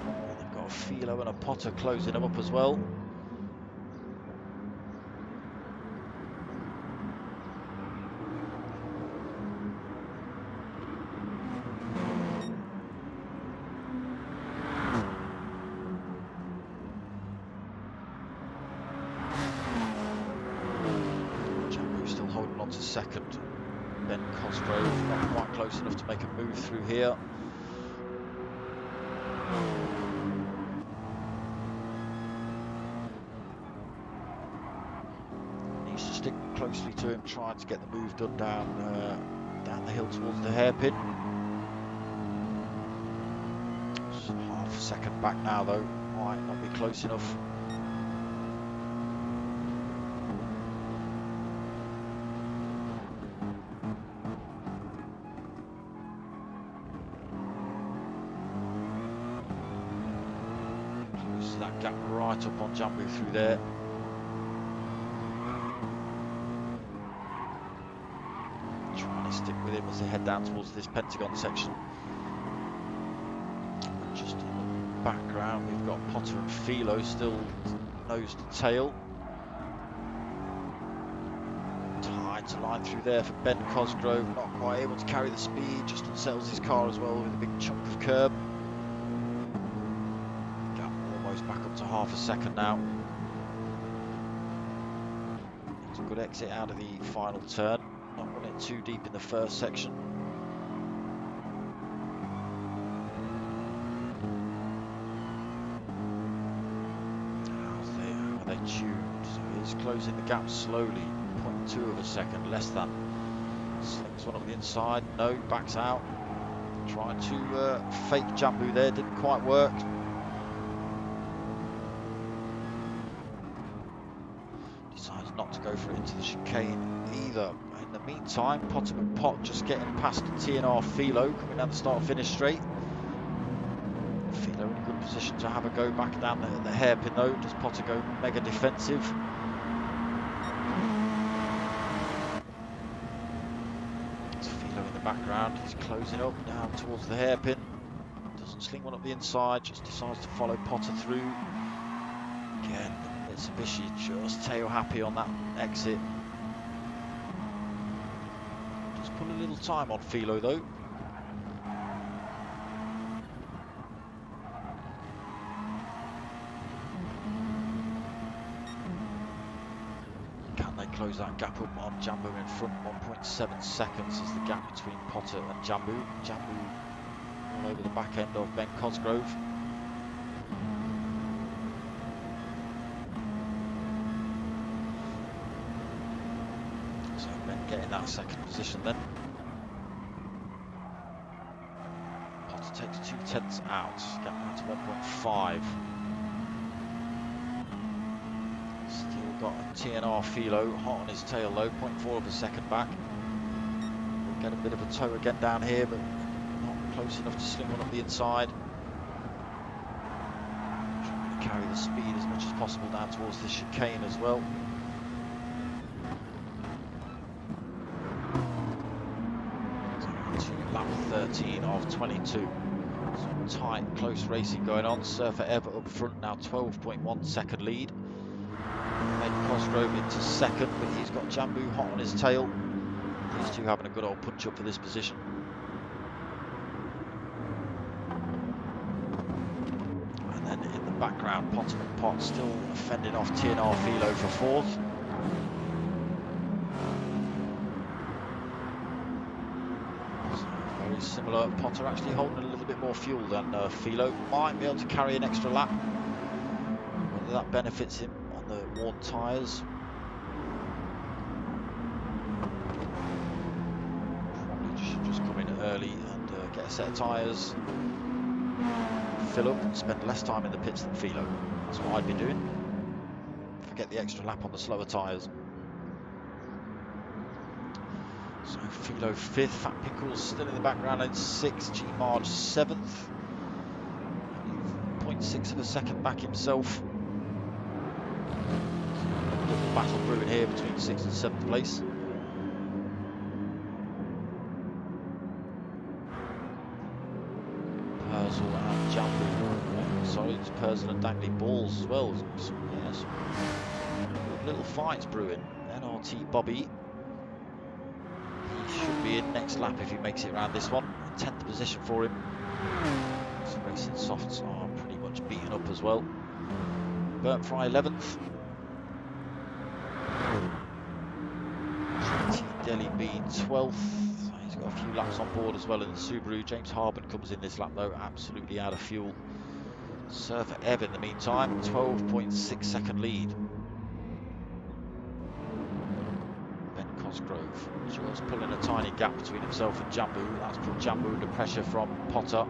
And they've got a Philo and a Potter closing them up as well. Second, Ben Cosgrove not quite close enough to make a move through here. Needs to stick closely to him, trying to get the move done down the hill towards the hairpin. Just half a second back now though, might not be close enough. That gap right up on Jambu through there. Trying to stick with him as they head down towards this Pentagon section. And just in the background we've got Potter and Philo still nose to tail. Tied to line through there for Ben Cosgrove, not quite able to carry the speed, just unsettles his car as well with a big chunk of curb. Back up to half a second now. It's a good exit out of the final turn. Not running too deep in the first section. Are they tuned? So he's closing the gap slowly. 0.2 of a second, less than. Slings one on the inside. No, backs out. Trying to fake Jambu there, didn't quite work. Not to go for it into the chicane either. In the meantime, Potter and Pot just getting past TNR Philo, coming down the start-finish straight. Philo in a good position to have a go back down the hairpin though. Does Potter go mega defensive? It's Philo in the background. He's closing up down towards the hairpin. Doesn't sling one up the inside, just decides to follow Potter through. Again, Mitsubishi just tail happy on that exit. Just put a little time on Philo though. Can they close that gap up on Jambu in front? 1.7 seconds is the gap between Potter and Jambu. Jambu all over the back end of Ben Cosgrove. Getting that second position then. Potter takes 2/10 out, gap down to 1.5. Still got a TNR Philo hot on his tail though, 0.4 of a second back. We'll get a bit of a tow again down here, but not close enough to sling one up the inside. Trying to carry the speed as much as possible down towards the chicane as well. Lap 13 of 22. Some tight, close racing going on. Surfer Ever up front now, 12.1 second lead. Ben Cosgrove into second, but he's got Jambu hot on his tail. These two having a good old punch up for this position. And then in the background, Potter and Pot still fending off TNR Philo for fourth. Similar, Potter actually holding a little bit more fuel than Philo. Might be able to carry an extra lap. Whether that benefits him on the worn tyres. Probably should just come in early and get a set of tyres. Fill up and spend less time in the pits than Philo. That's what I'd be doing. Forget the extra lap on the slower tyres. So Philo 5th, Fat Pickles still in the background in 6th, G-Marge 7th. 0.6 of a second back himself. battle brewing here between 6th and 7th place. Purcell and Jambu. Sorry, it's Purcell and Dangly Balls as well. Yes, good little fights brewing. NRT Bobby. He should be in next lap if he makes it around this one. 10th position for him. So Racing Softs are pretty much beaten up as well. Burnt Fry 11th. Delhi being 12th. He's got a few laps on board as well in the Subaru. James Harbin comes in this lap though, absolutely out of fuel. Surfer Ev in the meantime, 12.6 second lead. Ben Cosgrove just pulling a tiny gap between himself and Jambu. That's put Jambu under pressure from Potter.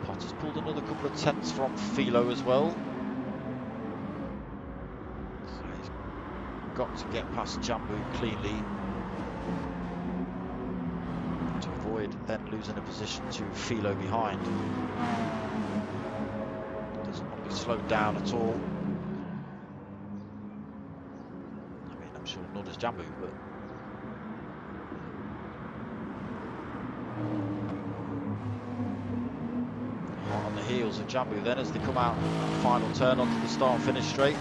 Potter's pulled another couple of tenths from Philo as well. So he's got to get past Jambu cleanly to avoid then losing a position to Philo behind. Doesn't want to be slowed down at all. I mean, I'm sure nor does Jambu, but hot on the heels of Jambu then as they come out that final turn onto the start finish straight.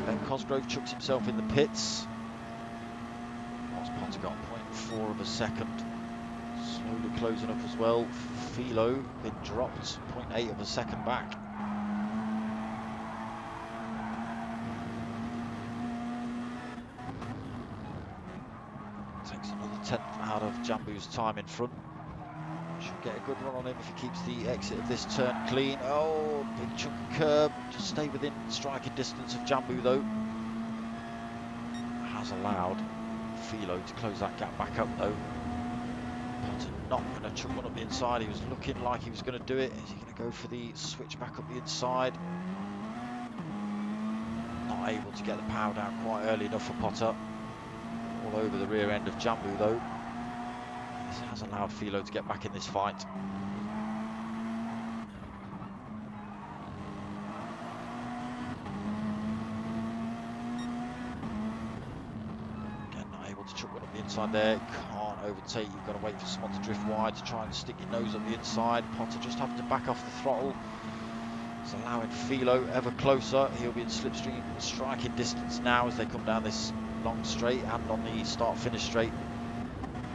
Ben Cosgrove chucks himself in the pits. What's Potter got? 0.4 of a second. Slowly closing up as well. Philo been dropped 0.8 of a second back. Takes another 10th out of Jambu's time in front. Should get a good run on him if he keeps the exit of this turn clean. Oh, big chunk of curb. Just stay within striking distance of Jambu though. Has allowed Philo to close that gap back up though. Potter not going to chuck one up the inside. He was looking like he was going to do it. Is he going to go for the switch back up the inside? Not able to get the power down quite early enough for Potter. All over the rear end of Jambu though. This has allowed Philo to get back in this fight. Again, not able to chuck one up the inside there. Can't overtake. You've got to wait for someone to drift wide to try and stick your nose up the inside. Potter just having to back off the throttle. It's allowing Philo ever closer. He'll be in slipstream striking distance now as they come down this long straight and on the start-finish straight.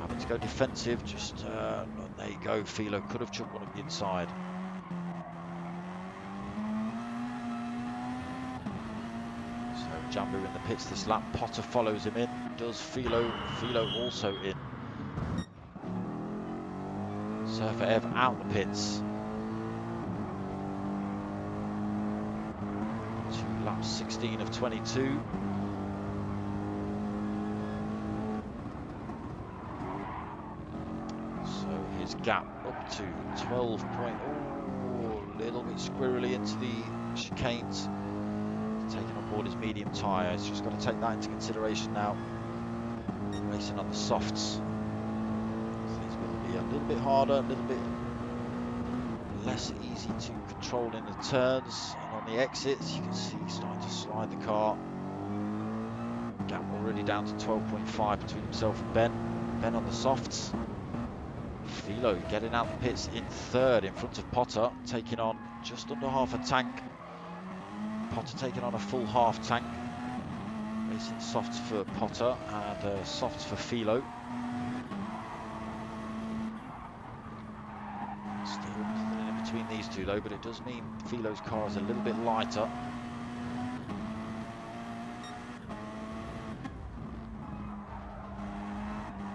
Having to go defensive, just there you go. Philo could have chucked one up the inside. So Jambu in the pits this lap. Potter follows him in. Does Philo? Philo also in. Surfer Ev out the pits. 2 laps 16 of 22. Gap up to 12 point. Oh, a little bit squirrely into the chicanes. Taking on board his medium tyre. He's just got to take that into consideration now. Racing on the softs. So he's going to be a little bit harder, a little bit less easy to control in the turns. And on the exits, you can see he's starting to slide the car. Gap already down to 12.5 between himself and Ben. Ben on the softs. Philo getting out the pits in 3rd in front of Potter, taking on just under half a tank. Potter taking on a full half tank. Racing softs for Potter and softs for Philo. Still nothing in between these two though, but it does mean Philo's car is a little bit lighter.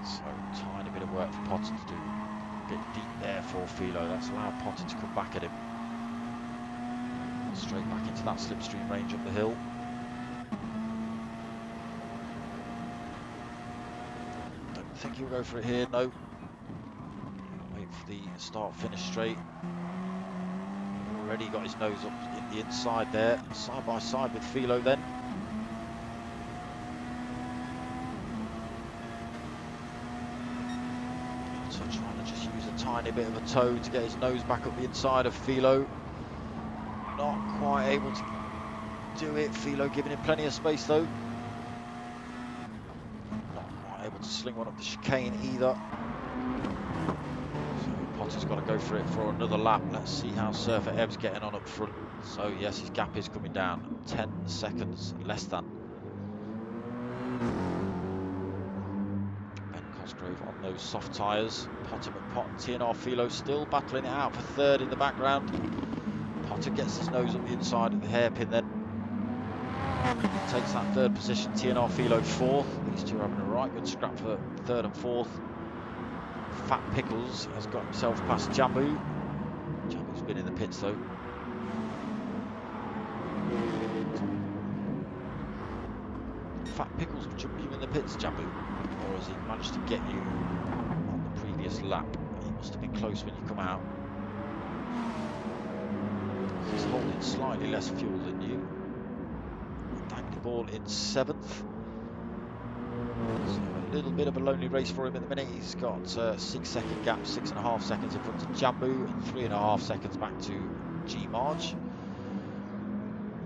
So tiny bit of work for Potter to do. Bit deep there for Philo. That's allowed Potter to come back at him. Straight back into that slipstream range up the hill. Don't think he'll go for it here, no. Wait for the start finish straight. Already got his nose up in the inside there. Side by side with Philo then. Trying to just use a tiny bit of a toe to get his nose back up the inside of Philo. Not quite able to do it. Philo giving him plenty of space though. Not quite able to sling one up the chicane either. So Potter's got to go for it for another lap. Let's see how Surfer Ev's getting on up front. So yes, his gap is coming down. 10 seconds less than. Ben Cosgrove on those soft tyres. Potter, McPott and TNR Philo still battling it out for third in the background. Potter gets his nose up the inside of the hairpin then. Takes that third position. TNR Philo fourth. These two are having a right good scrap for third and fourth. Fat Pickles has got himself past Jambu. Jambu's been in the pits though. Fat Pickles jumped you in the pits, Jambu? Or has he managed to get you on the previous lap? He must have been close when you come out. He's holding slightly less fuel than you. Dangly Ball in 7th. So a little bit of a lonely race for him at the minute. He's got 6-second gap, 6.5 seconds in front of Jambu, and 3.5 seconds back to G Marge.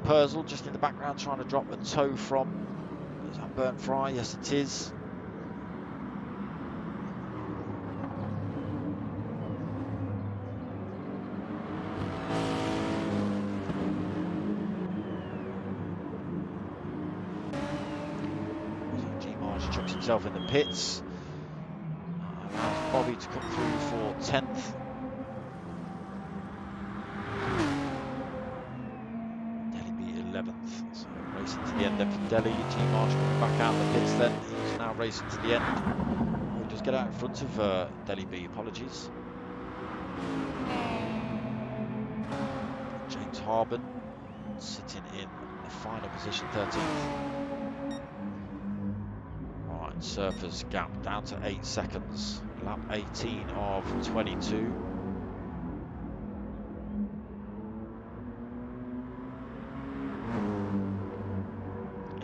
Purcell just in the background trying to drop a toe from. Is that Burnt Fry? Yes, it is. Chucks himself in the pits. Allows Bobby to come through for 10th. Delhi beat 11th. So racing to the end then for Delhi. G-March coming back out of the pits then. He's now racing to the end. He does get out in front of Delhi B. Apologies. James Harbin sitting in the final position, 13th. Surfer's gap down to 8 seconds. Lap 18 of 22.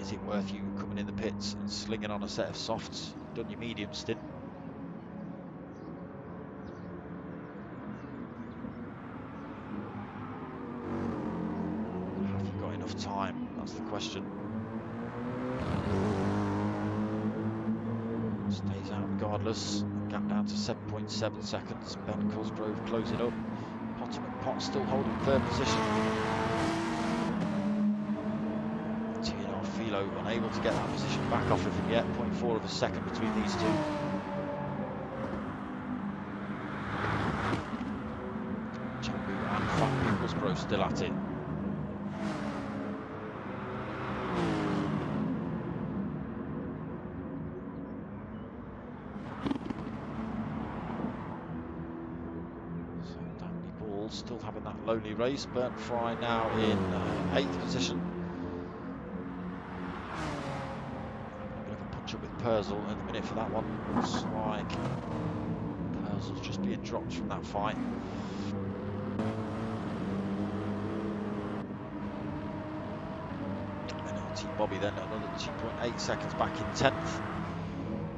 Is it worth you coming in the pits and slinging on a set of softs? You've done your medium stint. Have you got enough time? That's the question. Stays out regardless. Gap down to 7.7 seconds. Ben Cosgrove closing up. Potter McPott still holding third position. TNR Philo unable to get that position back off of him yet. 0.4 of a second between these two. Jambu and Fat Picklesbro still at it. Still having that lonely race. Burnt Fry now in 8th position. Having a bit of a punch up with Purcell at the minute for that one. Looks like Purcell's just being dropped from that fight. NLT Bobby then another 2.8 seconds back in 10th.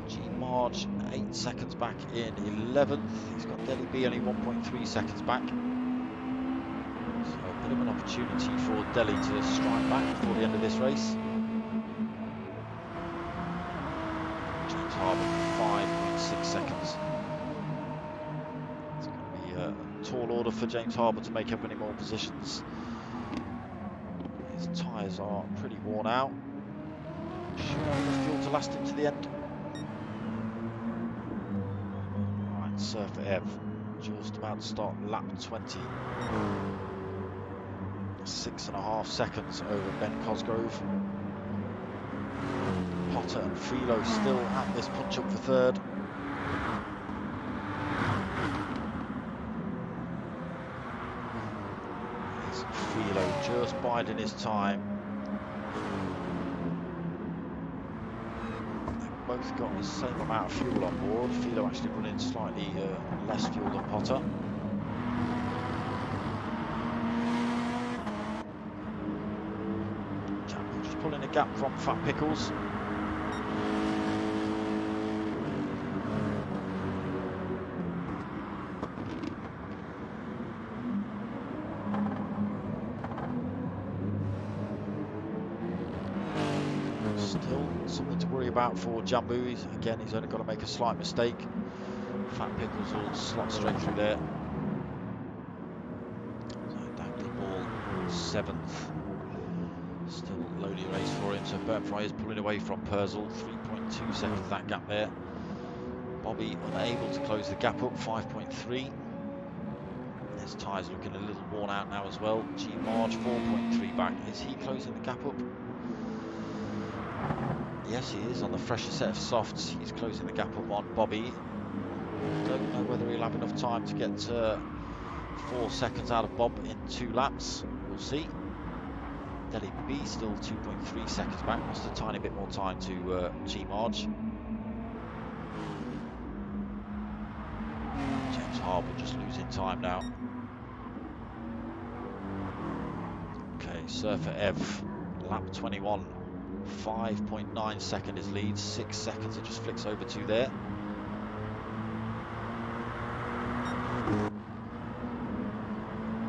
G Marge 8 seconds back in 11th. He's got Delhi B only 1.3 seconds back. So a bit of an opportunity for Delhi to strike back before the end of this race. James Harbin 5.6 seconds. It's going to be a tall order for James Harbin to make up any more positions. His tyres are pretty worn out. Should have enough fuel to last him to the end. Right, Surfer Ev just about to start lap 20. 6.5 seconds over Ben Cosgrove. Potter and Philo still at this punch up for third. It's Philo just biding his time. They've both got the same amount of fuel on board. Philo actually running slightly less fuel than Potter. Pulling a gap from Fat Pickles. Still something to worry about for Jambu. He's only got to make a slight mistake. Fat Pickles will slot straight through there. So Dangly Ball 7th. Still lonely race for him. So Gr3 is pulling away from Purzel. 3.2 seconds that gap there. Bobby unable to close the gap up. 5.3. His tyres looking a little worn out now as well. G Marge 4.3 back. Is he closing the gap up? Yes, he is on the fresher set of softs. He's closing the gap up on Bobby. Don't know whether he'll have enough time to get 4 seconds out of Bob in 2 laps. We'll see. Deli B still 2.3 seconds back. Lost a tiny bit more time to G Marge. James Harbour just losing time now. Okay, Surfer Ev, lap 21. 5.9 second is lead. 6 seconds it just flicks over to there.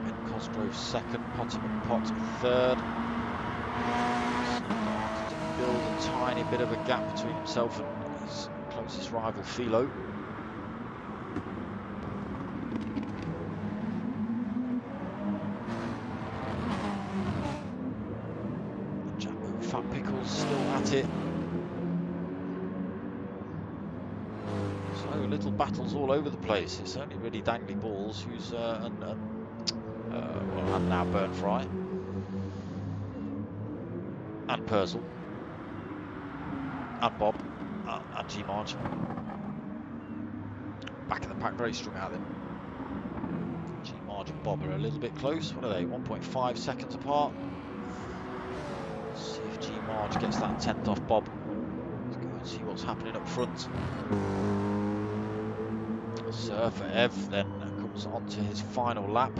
Ben Cosgrove 2nd, Potter Pot 3rd. To build a tiny bit of a gap between himself and his closest rival Philo. Fat Pickles still at it. So little battles all over the place. It's only really Dangly Balls who's and now Gr3 and Purzel and Bob and G Marge. Back in the pack, very strung out then. G Marge and Bob are a little bit close. What are they? 1.5 seconds apart. See if G Marge gets that 10th off Bob. Let's go and see what's happening up front. Surfer Ev then comes onto his final lap.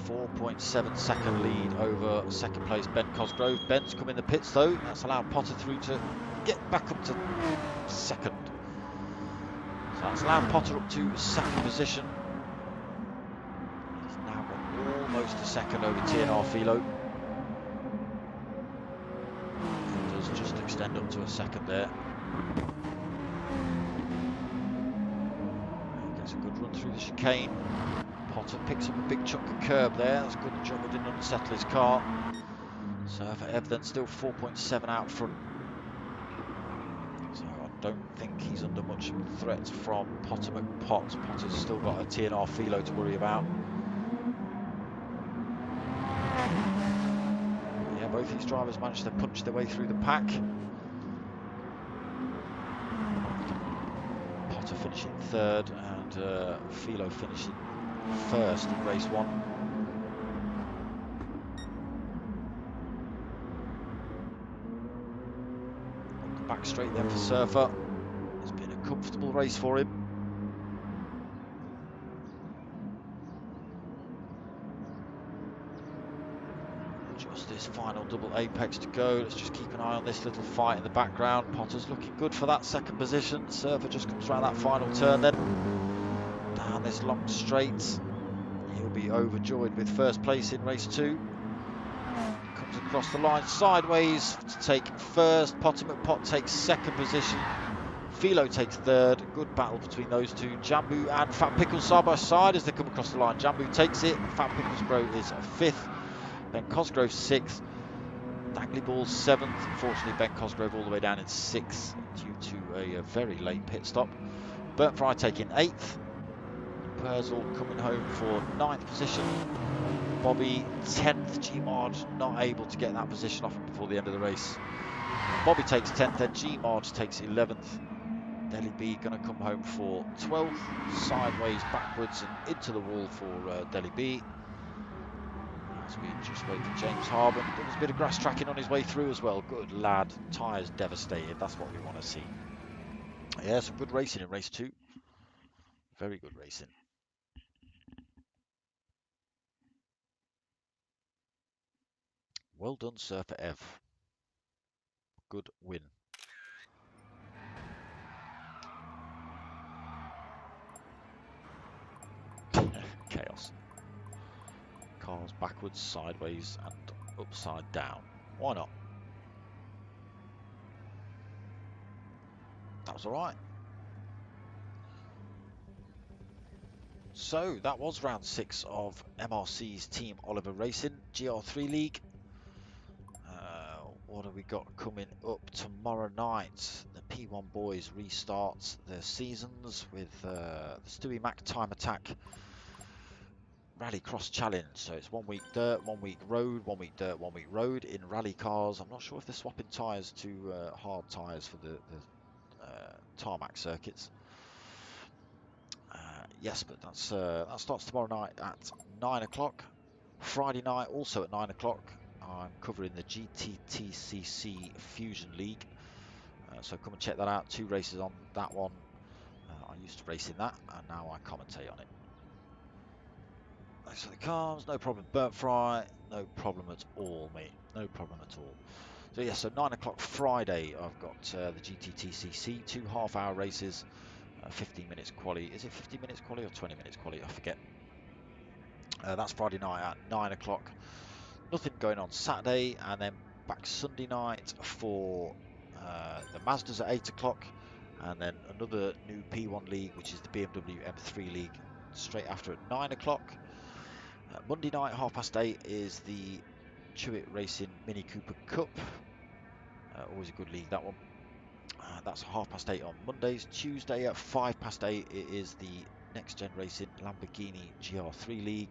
4.7 second lead over 2nd place Ben Cosgrove. Ben's come in the pits though. That's allowed Potter through to get back up to 2nd. So that's allowed Potter up to 2nd position. He's now got almost a 2nd over TNR Philo. Just extend up to a 2nd there. Gets a good run through the chicane. Potter picks up a big chunk of curb there. That's good job he didn't unsettle his car. Surfer Ev then still 4.7 out front. So I don't think he's under much threat from Potter McPot. Potter's still got a TNR Philo to worry about. Both these drivers managed to punch their way through the pack. Potter finishing 3rd and Philo finishing 1st in race 1. Back straight then for Surfer. It's been a comfortable race for him. Just this final double apex to go. Let's just keep an eye on this little fight in the background. Potter's looking good for that 2nd position. Surfer just comes around that final turn then. Down this long straight. He'll be overjoyed with 1st place in race 2. Comes across the line sideways to take 1st. Potter McPot takes 2nd position. Philo takes 3rd. Good battle between those two. Jambu and Fat Pickles side by side as they come across the line. Jambu takes it. Fat Pickles Bro is 5th. Ben Cosgrove 6th, Dangly Ball 7th. Unfortunately, Ben Cosgrove all the way down in 6th due to a very late pit stop. Gr3 taking 8th. Purzel coming home for 9th position. Bobby 10th. G Marge not able to get that position off him before the end of the race. Bobby takes 10th, then G Marge takes 11th. Deli B going to come home for 12th. Sideways, backwards, and into the wall for Deli B. As we just wait for James Harbour. There's a bit of grass tracking on his way through as well. Good lad. Tyres devastated. That's what we want to see. Yeah, some good racing in race 2. Very good racing. Well done, Surfer Ev. Good win. Chaos. Cars backwards, sideways, and upside down. Why not? That was all right. So that was round 6 of MRC's Team Oliver Racing Gr3 League. What have we got coming up tomorrow night? The P1 boys restarts their seasons with the Stewie Mac Time Attack Rallycross Challenge. So it's 1 week dirt, 1 week road, 1 week dirt, 1 week road in rally cars. I'm not sure if they're swapping tyres to hard tyres for the tarmac circuits. Yes, but that starts tomorrow night at 9 o'clock. Friday night also at 9 o'clock. I'm covering the GTTCC Fusion League. So come and check that out. 2 races on that one. I used to race in that, and now I commentate on it. Thanks for the cars. No problem. Burnt fry. No problem at all, mate. No problem at all. So yeah, so 9 o'clock Friday, I've got the GTTCC, 2 half-hour races, 15 minutes quali. Is it 15 minutes quali or 20 minutes quali? I forget. That's Friday night at 9 o'clock. Nothing going on Saturday, and then back Sunday night for the Mazdas at 8 o'clock, and then another new P1 league, which is the BMW M3 league, straight after at 9 o'clock. Monday night, 8:30, is the Chewit Racing Mini Cooper Cup. Always a good league, that one. That's 8:30 on Mondays. Tuesday at 8:05, it is the Next Gen Racing Lamborghini GR3 League.